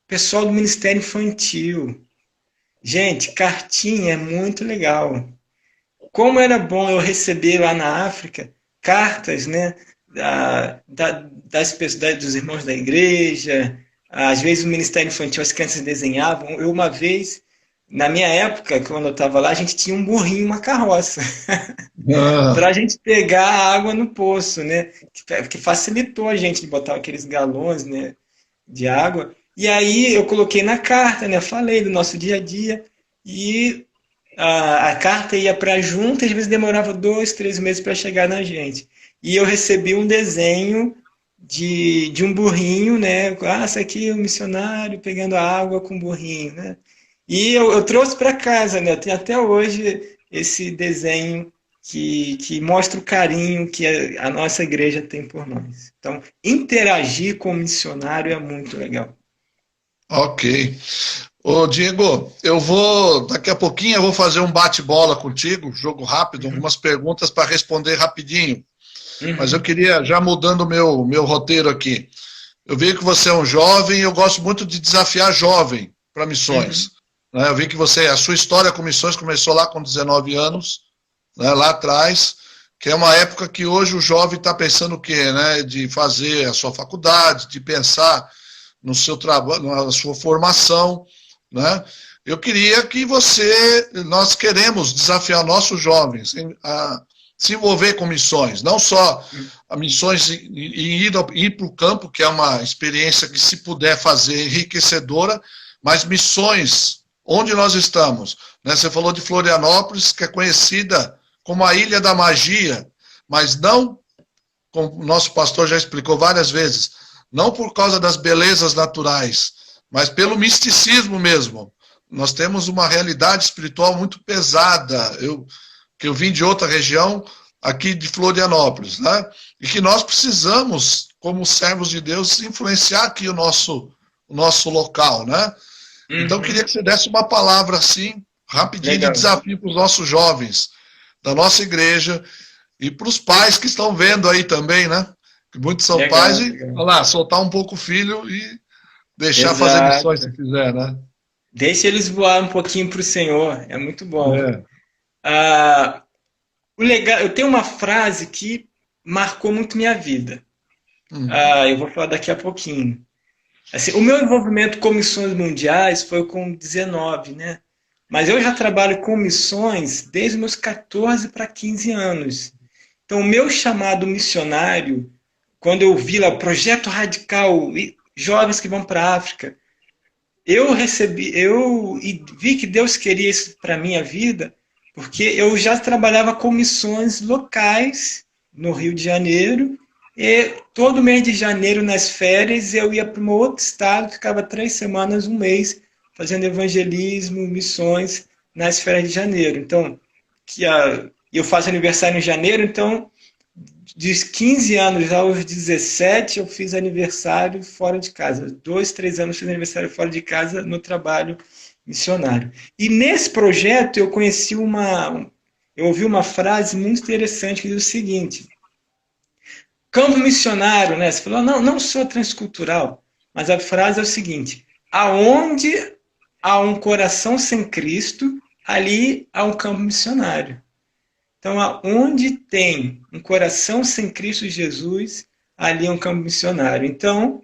pessoal do Ministério Infantil. Gente, cartinha é muito legal. Como era bom eu receber lá na África cartas, né, dos irmãos da igreja, às vezes o Ministério Infantil, as crianças desenhavam. Eu, uma vez, na minha época, quando eu estava lá, a gente tinha um burrinho, uma carroça, Ah, para a gente pegar a água no poço, né, que facilitou a gente de botar aqueles galões, né, de água. E aí eu coloquei na carta, né, falei do nosso dia a dia, e a carta ia para a junta, às vezes demorava 2, 3 meses para chegar na gente. E eu recebi um desenho de um burrinho, né? Ah, isso aqui é um missionário pegando água com um burrinho, né? E eu trouxe para casa, né? Eu tenho até hoje esse desenho que mostra o carinho que a nossa igreja tem por nós. Então, interagir com o missionário é muito legal. ok. Ô, Diego, eu vou, daqui a pouquinho eu vou fazer um bate-bola contigo, jogo rápido, Uhum, algumas perguntas para responder rapidinho. Mas eu uhum, queria, já mudando o meu roteiro aqui, eu vi que você é um jovem e eu gosto muito de desafiar jovem para uhum. missões. Né? Eu vi que a sua história com missões começou lá com 19 anos, né, lá atrás, que é uma época que hoje o jovem está pensando o quê? Né? De fazer a sua faculdade, de pensar no seu trabalho, na sua formação, né? Eu queria que nós queremos desafiar nossos jovens a se envolver com missões, não só a missões e ir para o campo, que é uma experiência que, se puder fazer, enriquecedora, mas missões onde nós estamos. Né? Você falou de Florianópolis, que é conhecida como a Ilha da Magia, mas não, como o nosso pastor já explicou várias vezes, não por causa das belezas naturais, mas pelo misticismo mesmo. Nós temos uma realidade espiritual muito pesada. Que eu vim de outra região, aqui de Florianópolis, né? E que nós precisamos, como servos de Deus, influenciar aqui o nosso local, né? Então, eu queria Uhum. que você desse uma palavra assim, rapidinho, de Legal. desafio para os nossos jovens da nossa igreja e para os pais que estão vendo aí também, né? Que muitos são pais Legal, e, olha legal. lá, soltar um pouco o filho e deixar fazer missões se Exato. quiser, né? Deixa eles voar um pouquinho para o Senhor, é muito bom. É. Ah, o legal, eu tenho uma frase que marcou muito minha vida. Eu vou falar daqui a pouquinho. Assim, o meu envolvimento com missões mundiais foi com 19, né? Mas eu já trabalho com missões desde os meus 14 para 15 anos. Então, o meu chamado missionário, quando eu vi lá o Projeto Radical, jovens que vão para a África, eu vi que Deus queria isso para minha vida, porque eu já trabalhava com missões locais no Rio de Janeiro, e todo mês de janeiro, nas férias, eu ia para um outro estado, ficava 3 semanas, um mês, fazendo evangelismo, missões nas férias de janeiro. Então, eu faço aniversário em janeiro, então de 15 anos aos 17, eu fiz aniversário fora de casa. 2, 3 anos fiz aniversário fora de casa no trabalho missionário. E nesse projeto eu ouvi uma frase muito interessante que diz o seguinte: campo missionário, né? Você falou, não, não sou transcultural, mas a frase é o seguinte: aonde há um coração sem Cristo, ali há um campo missionário. Então, aonde tem um coração sem Cristo Jesus, ali é um campo missionário. Então,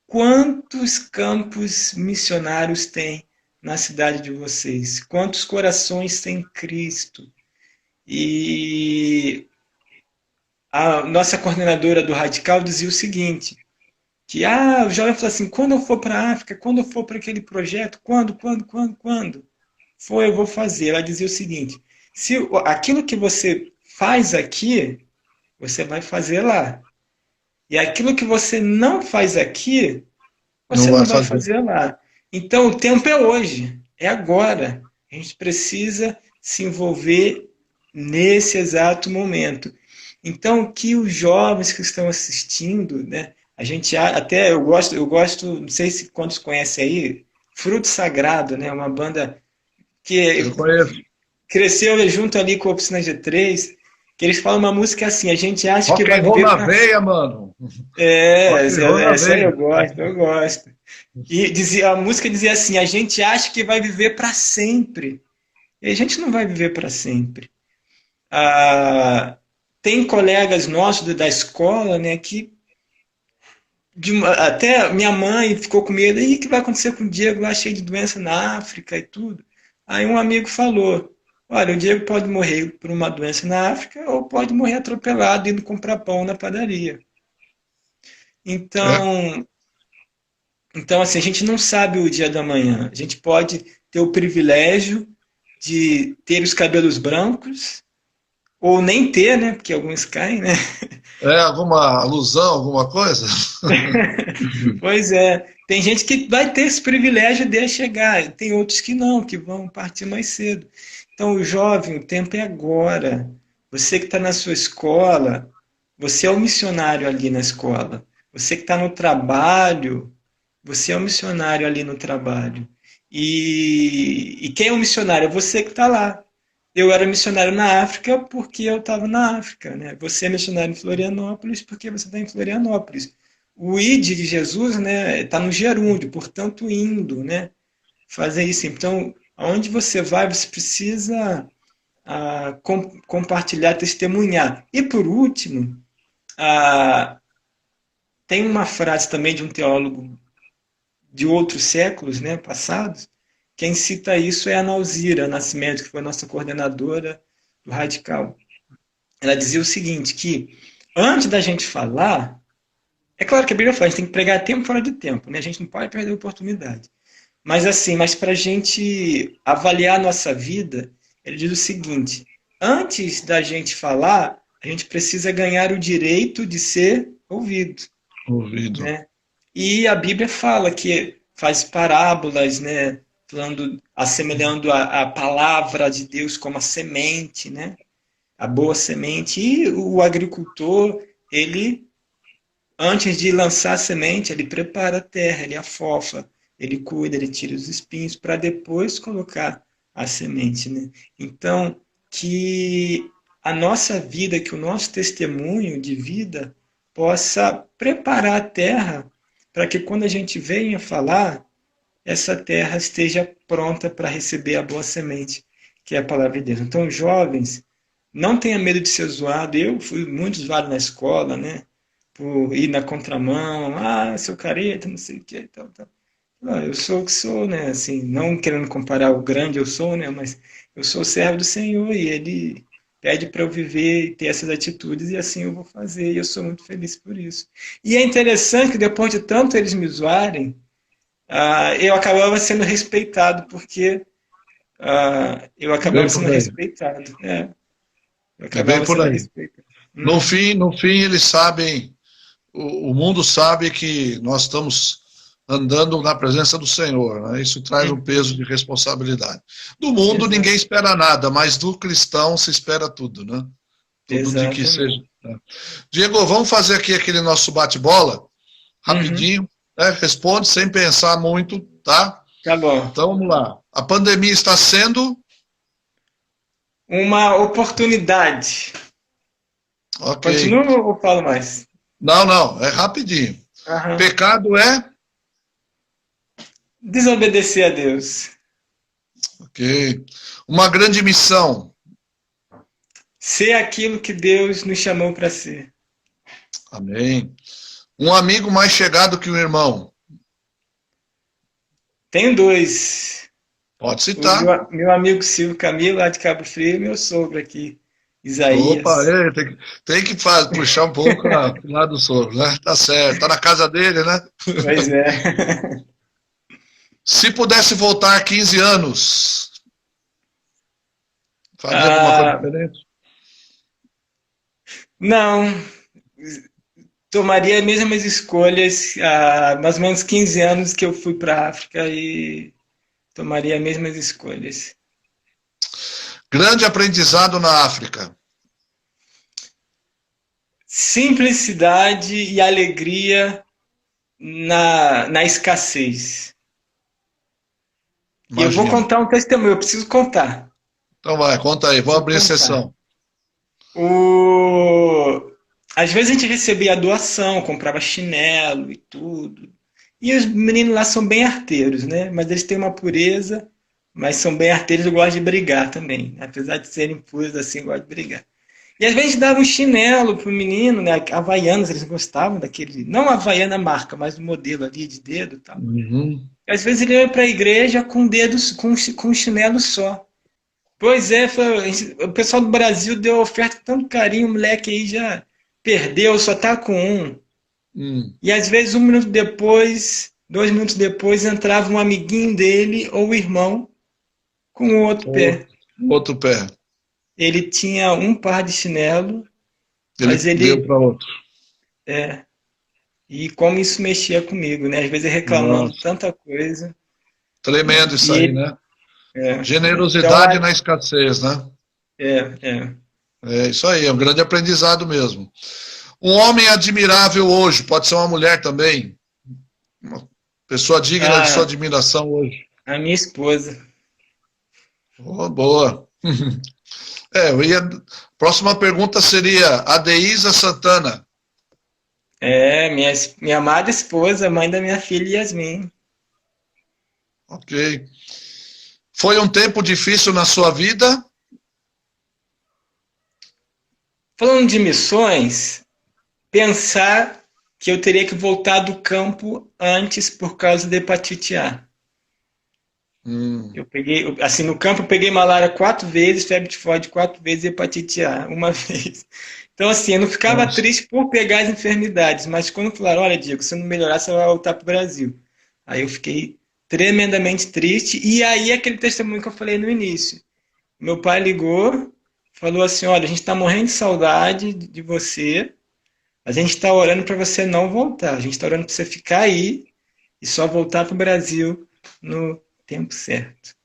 quantos campos missionários tem na cidade de vocês? Quantos corações tem Cristo? E a nossa coordenadora do Radical dizia o seguinte, que o jovem falou assim, quando eu for para a África, quando eu for para aquele projeto, quando? Foi, eu vou fazer. Ela dizia o seguinte, se aquilo que você faz aqui, você vai fazer lá. E aquilo que você não faz aqui, Não você vai não vai fazer. fazer lá. Então, o tempo é hoje, é agora. A gente precisa se envolver nesse exato momento. Então, que os jovens que estão assistindo, né, a gente até eu gosto, não sei se quantos conhecem aí, Fruto Sagrado, né, uma banda que Eu conheço. cresceu junto ali com a Oficina G3, que eles falam uma música assim, a gente acha que Rock vai and roll viver na para... veia, mano. É, Rock and roll na essa aí veia. eu gosto, eu gosto. E dizia, a música dizia assim, a gente acha que vai viver para sempre. E a gente não vai viver para sempre. Ah, tem colegas nossos da escola, né, que até minha mãe ficou com medo, e o que vai acontecer com o Diego lá cheio de doença na África e tudo. Aí um amigo falou, olha, o Diego pode morrer por uma doença na África ou pode morrer atropelado indo comprar pão na padaria. É. Então, assim, a gente não sabe o dia da manhã. A gente pode ter o privilégio de ter os cabelos brancos, ou nem ter, né? Porque alguns caem, né? É alguma alusão, alguma coisa? Pois é. Tem gente que vai ter esse privilégio de chegar, tem outros que não, que vão partir mais cedo. Então, o jovem, o tempo é agora. Você que está na sua escola, você é o missionário ali na escola. Você que está no trabalho, você é o missionário ali no trabalho. E quem é o missionário? É você que está lá. Eu era missionário na África porque eu estava na África, né? Você é missionário em Florianópolis porque você está em Florianópolis. O id de Jesus, né, está no gerúndio, portanto, indo, né? Fazer isso. Então, aonde você vai, você precisa compartilhar, testemunhar. E por último, ah, tem uma frase também de um teólogo de outros séculos, né, passados. Quem cita isso é a Nauzira Nascimento, que foi nossa coordenadora do Radical. Ela dizia o seguinte, que antes da gente falar, é claro que a Bíblia fala, a gente tem que pregar tempo fora de tempo, né? A gente não pode perder a oportunidade. Mas assim, mas para a gente avaliar a nossa vida, ele diz o seguinte, antes da gente falar, a gente precisa ganhar o direito de ser ouvido, Ouvido. né? E a Bíblia fala que faz parábolas, né? Falando, assemelhando a palavra de Deus como a semente, né? A boa semente. E o agricultor, ele, antes de lançar a semente, ele prepara a terra, ele afofa, ele cuida, ele tira os espinhos para depois colocar a semente, né? Então, que a nossa vida, que o nosso testemunho de vida possa preparar a terra para que quando a gente venha falar, essa terra esteja pronta para receber a boa semente, que é a palavra de Deus. Então, jovens, não tenha medo de ser zoado. Eu fui muito zoado na escola, né? Por ir na contramão, seu careta, não sei o que, tal, tal. Eu sou o que sou, né? Assim, não querendo comparar o grande eu sou, né? Mas eu sou servo do Senhor e Ele pede para eu viver e ter essas atitudes e assim eu vou fazer e eu sou muito feliz por isso. E é interessante que depois de tanto eles me zoarem, eu acabava sendo respeitado porque eu É bem acabava por sendo aí. respeitado. É, eu É bem acabava por sendo aí. respeitado. No Uhum. fim, no fim, eles sabem, o mundo sabe que nós estamos andando na presença do Senhor, né? Isso traz um Uhum. peso de responsabilidade. Do mundo Exato. ninguém espera nada, mas do cristão se espera tudo, né? Tudo de que seja. Exatamente. Né? Diego, vamos fazer aqui aquele nosso bate-bola, Uhum. rapidinho, né? Responde sem pensar muito, tá? Tá bom. Então vamos lá. A pandemia está sendo. Uma oportunidade. Ok. Continua ou falo mais? Não, não, é rapidinho. Aham. Pecado é. Desobedecer a Deus. Ok. Uma grande missão. Ser aquilo que Deus nos chamou para ser. Amém. Um amigo mais chegado que um irmão. Tenho dois. Pode O citar. meu amigo Silvio Camilo, lá de Cabo Frio, e meu sogro aqui, Opa, Isaías. tem que puxar um pouco pro lado do sogro, né? Tá certo. Tá na casa dele, né? Pois é. Se pudesse voltar 15 anos, faria alguma coisa Ah, diferente? não, tomaria as mesmas escolhas há mais ou menos 15 anos que eu fui para a África e tomaria as mesmas escolhas. Grande aprendizado na África. Simplicidade e alegria na escassez. E eu vou Imagina. contar um testemunho, eu preciso contar. Então vai, conta aí, vou abrir a sessão. Às vezes a gente recebia doação, comprava chinelo e tudo. E os meninos lá são bem arteiros, né? Mas eles têm uma pureza, mas são bem arteiros e gostam de brigar também. Apesar de serem puros assim, gostam de brigar. E às vezes dava um chinelo pro menino, né? Havaianas, eles gostavam daquele. Não a Havaiana marca, mas o modelo ali de dedo e tal. Uhum. E às vezes ele ia para a igreja com dedos, com um chinelo só. Pois é, o pessoal do Brasil deu oferta com tanto carinho, o moleque aí já perdeu, só tá com um. E às vezes 1 minuto depois, 2 minutos depois, entrava um amiguinho dele ou o irmão com o outro pé. Outro pé. Ele tinha um par de chinelo, Ele mas ele... deu para outro. E como isso mexia comigo, né? Às vezes reclamando tanta coisa. Tremendo isso aí, né? Generosidade Então, na escassez, né? É isso aí, é um grande aprendizado mesmo. Um homem admirável hoje, pode ser uma mulher também. Uma pessoa digna de sua admiração hoje. A minha esposa. Oh, boa. Próxima pergunta seria Adeísa Santana. Minha amada esposa, mãe da minha filha Yasmin. Ok. Foi um tempo difícil na sua vida? Falando de missões, pensar que eu teria que voltar do campo antes por causa da hepatite A. Eu peguei, assim, no campo eu peguei malária 4 vezes, febre tifoide 4 vezes e hepatite A 1 vez. Então, assim, eu não ficava triste por pegar as enfermidades, mas quando falaram, olha, Diego, se não melhorar, você vai voltar para o Brasil. Aí eu fiquei tremendamente triste, e aí aquele testemunho que eu falei no início. Meu pai ligou, falou assim, olha, a gente está morrendo de saudade de você, a gente está orando para você não voltar, a gente está orando para você ficar aí e só voltar para o Brasil no tempo certo.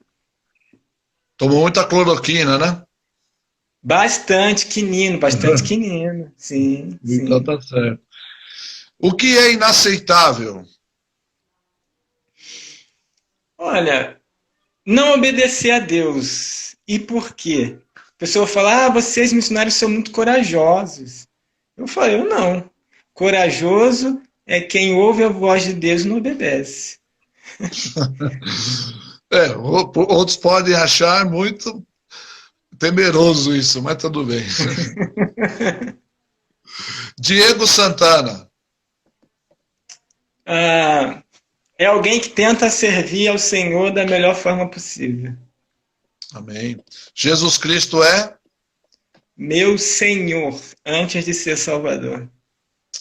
Tomou muita cloroquina, né? Bastante quinino, sim, Então sim. tá certo. O que é inaceitável? Olha, não obedecer a Deus. E por quê? A pessoa fala, vocês missionários são muito corajosos. Eu falei, eu não. Corajoso é quem ouve a voz de Deus e não obedece. Outros podem achar muito temeroso isso, mas tudo bem. Diego Santana. É alguém que tenta servir ao Senhor da melhor forma possível. Amém. Jesus Cristo é? Meu Senhor, antes de ser Salvador.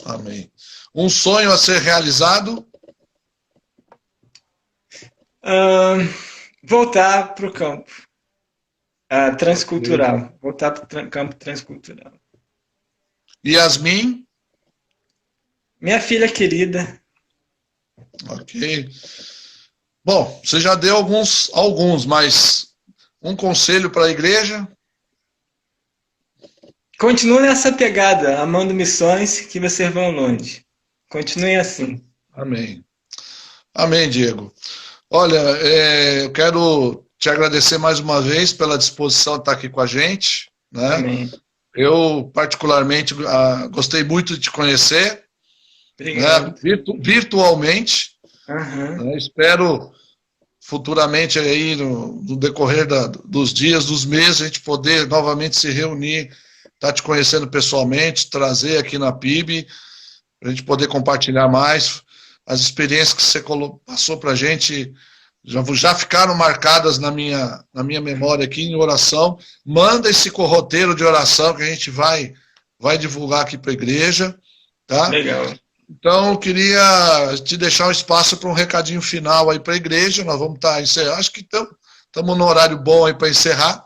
Amém. Um sonho a ser realizado? Voltar para o campo transcultural. Voltar para o campo transcultural. Yasmin? Minha filha querida. Ok. Bom, você já deu alguns, mas um conselho para a igreja? Continue nessa pegada, amando missões, que vocês vão longe. Continuem assim. Amém. Amém, Diego. Olha, eu quero te agradecer mais uma vez pela disposição de estar aqui com a gente, né? Amém. Eu, particularmente, gostei muito de te conhecer, né? Virtualmente. Uhum. Espero futuramente, aí, no decorrer dos dias, dos meses, a gente poder novamente se reunir, estar te conhecendo pessoalmente, trazer aqui na PIB, para a gente poder compartilhar mais. As experiências que você passou para a gente já ficaram marcadas na minha memória aqui em oração. Manda esse roteiro de oração que a gente vai divulgar aqui para a igreja. Tá? Legal. Então, eu queria te deixar um espaço para um recadinho final aí para a igreja. Nós vamos estar encerrando. Acho que estamos no horário bom aí para encerrar,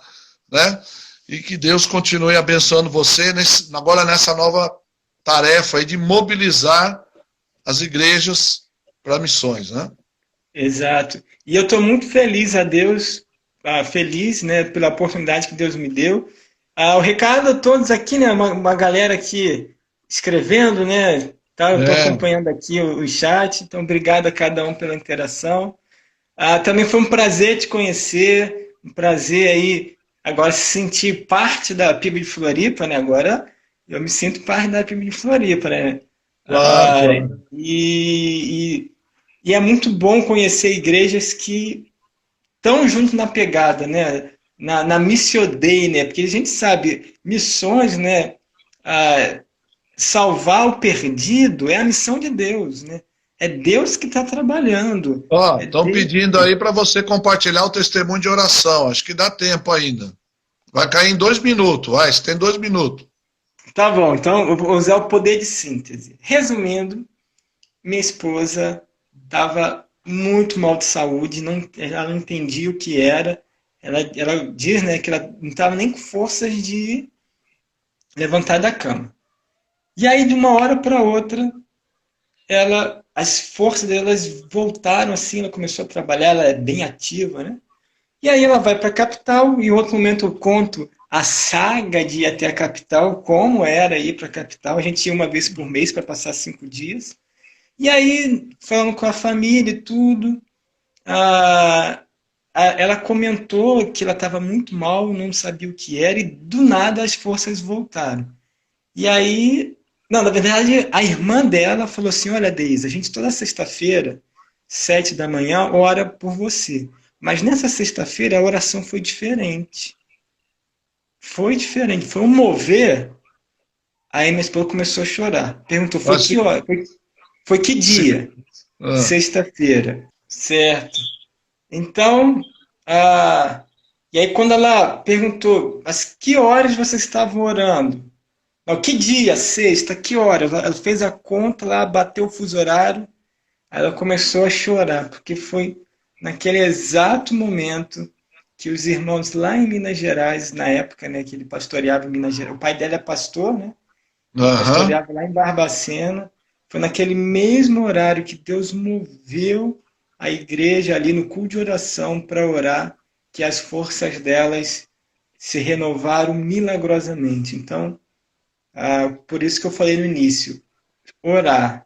né? E que Deus continue abençoando você agora nessa nova tarefa aí de mobilizar as igrejas para missões, né? Exato. E eu estou muito feliz a Deus feliz, né, pela oportunidade que Deus me deu. O recado a todos aqui, né, uma galera aqui escrevendo, né, tá, eu estou É. acompanhando aqui o chat, então obrigado a cada um pela interação. Também foi um prazer te conhecer, um prazer aí agora se sentir parte da PIB de Floripa, né? Agora eu me sinto parte da PIB de Floripa, né? Claro, Ah, claro. e é muito bom conhecer igrejas que estão junto na pegada, né? Na Missio Dei, né? Porque a gente sabe, missões, né? Ah, salvar o perdido é a missão de Deus, né? É Deus que está trabalhando. Ó, É estão Deus. pedindo aí para você compartilhar o testemunho de oração. Acho que dá tempo ainda. Vai cair em 2 minutos. Vai, você tem 2 minutos. Tá bom, então eu vou usar o poder de síntese. Resumindo, minha esposa estava muito mal de saúde, ela não entendia o que era. Ela diz, né, que ela não estava nem com forças de levantar da cama. E aí, de uma hora para outra, as forças delas voltaram assim, ela começou a trabalhar, ela é bem ativa, né? E aí ela vai para a capital, e em outro momento eu conto a saga de ir até a capital, como era ir para a capital. A gente ia uma vez por mês para passar 5 dias. E aí, falando com a família e tudo, ela comentou que ela estava muito mal, não sabia o que era, e do nada as forças voltaram. E aí, não, na verdade, a irmã dela falou assim: Olha, Deise, a gente toda sexta-feira, 7 da manhã, ora por você. Mas nessa sexta-feira a oração foi diferente. Foi diferente, foi um mover. Aí minha esposa começou a chorar. Perguntou: Foi Mas que hora? Foi que se- dia? ah, Sexta-feira. Certo. Então, ah, e aí quando ela perguntou: Mas que horas vocês estavam orando? Não, que dia? Sexta, que hora? Ela fez a conta lá, bateu o fuso horário, aí ela começou a chorar, porque foi naquele exato momento que os irmãos lá em Minas Gerais, na época, né, que ele pastoreava em Minas Gerais, o pai dela é pastor, né? Ele Aham. pastoreava lá em Barbacena. Foi naquele mesmo horário que Deus moveu a igreja ali no culto de oração para orar, que as forças delas se renovaram milagrosamente. Então, por isso que eu falei no início, orar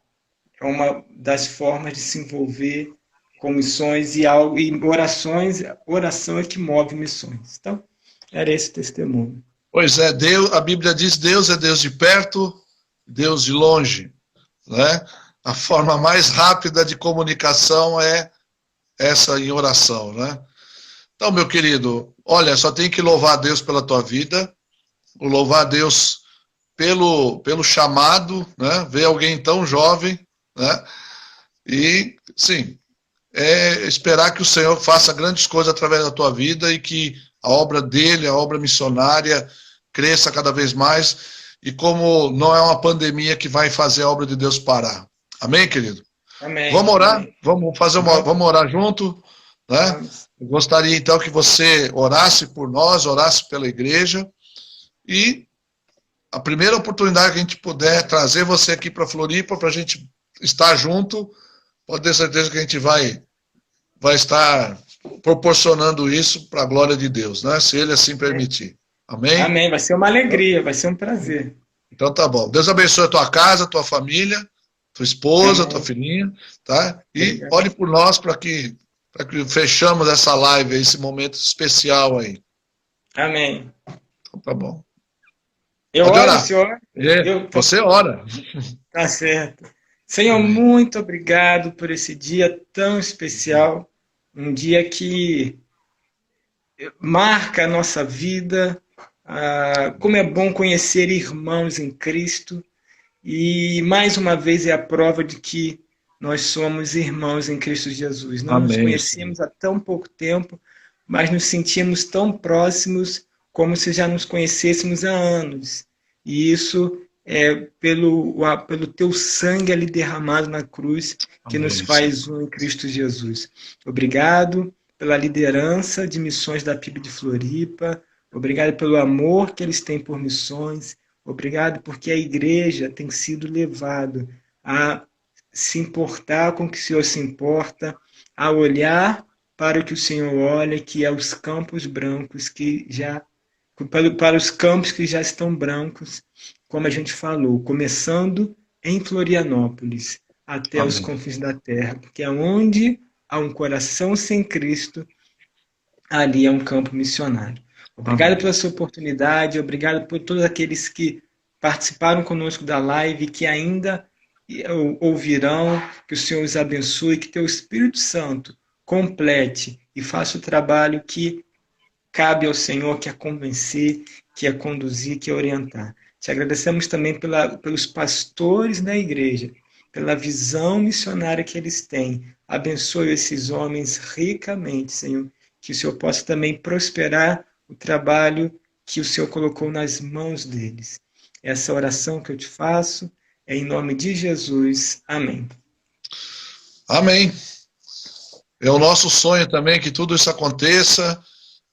é uma das formas de se envolver com missões e algo e orações, oração é que move missões. Então, era esse testemunho. Pois é, Deus, a Bíblia diz: Deus é Deus de perto, Deus de longe, né? A forma mais rápida de comunicação é essa em oração, né? Então, meu querido, olha, só tem que louvar a Deus pela tua vida, louvar a Deus pelo chamado, né? Ver alguém tão jovem, né? E, sim, esperar que o Senhor faça grandes coisas através da tua vida e que a obra dele, a obra missionária, cresça cada vez mais. E como não é uma pandemia que vai fazer a obra de Deus parar. Amém, querido? Vamos Amém, orar? amém. Vamos orar junto, né? Vamos. Eu gostaria então que você orasse por nós, orasse pela igreja e a primeira oportunidade que a gente puder trazer você aqui para Floripa para a gente estar junto, pode ter certeza que a gente vai estar proporcionando isso para a glória de Deus, né? Se Ele assim permitir. Amém? Amém. Vai ser uma alegria, vai ser um prazer. Então tá bom. Deus abençoe a tua casa, a tua família, tua esposa, tua Amém. filhinha, tá? E Obrigado. ore por nós para que fechamos essa live, esse momento especial aí. Amém. Então tá bom. Eu Pode oro, orar. senhor. Você ora. Tá certo. Senhor, Amém. muito obrigado por esse dia tão especial. Um dia que marca a nossa vida. Como é bom conhecer irmãos em Cristo. E mais uma vez é a prova de que nós somos irmãos em Cristo Jesus. Não nos Amém, Senhor. conhecemos há tão pouco tempo, mas nos sentimos tão próximos como se já nos conhecêssemos há anos. E isso é pelo teu sangue ali derramado na cruz que nos Amém, Senhor. faz um em Cristo Jesus. Obrigado pela liderança de missões da PIB de Floripa. Obrigado pelo amor que eles têm por missões. Obrigado porque a igreja tem sido levado a se importar com o que o Senhor se importa, a olhar para o que o Senhor olha, que é os campos brancos para os campos que já estão brancos, como a gente falou, começando em Florianópolis, até os Amém. confins da terra, porque aonde há um coração sem Cristo, ali é um campo missionário. Obrigado Amém. pela sua oportunidade, obrigado por todos aqueles que participaram conosco da live, que ainda ouvirão, que o Senhor os abençoe, que teu Espírito Santo complete e faça o trabalho que cabe ao Senhor, que é convencer, que é conduzir, que é orientar. Te agradecemos também pelos pastores da igreja, pela visão missionária que eles têm. Abençoe esses homens ricamente, Senhor, que o Senhor possa também prosperar o trabalho que o Senhor colocou nas mãos deles. Essa oração que eu te faço é em nome de Jesus. Amém. Amém. É o nosso sonho também que tudo isso aconteça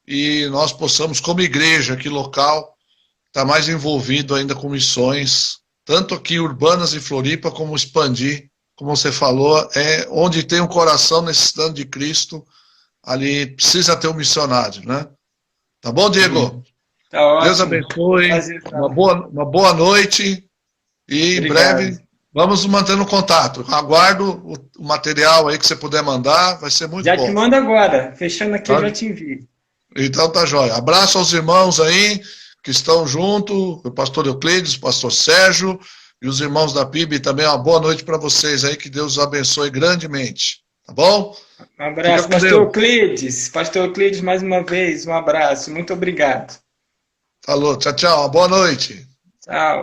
e nós possamos, como igreja aqui local, estar mais envolvido ainda com missões, tanto aqui urbanas em Floripa, como expandir, como você falou, onde tem um coração necessitando de Cristo, ali precisa ter um missionário, né? Tá bom, Diego? Tá Deus ótimo. abençoe, Prazer, uma boa noite e em obrigado. breve vamos nos mantendo contato. Aguardo o material aí que você puder mandar, vai ser muito Já te bom. mando agora. Fechando aqui, eu Tá? já te envio. Então tá jóia. Abraço aos irmãos aí que estão junto, o pastor Euclides, o pastor Sérgio e os irmãos da PIB. Também uma boa noite para vocês aí, que Deus os abençoe grandemente. Tá bom? Um abraço, Fica com Deus. Pastor Euclides, mais uma vez, um abraço. Muito obrigado. Falou, tchau, tchau. Uma boa noite. Tchau.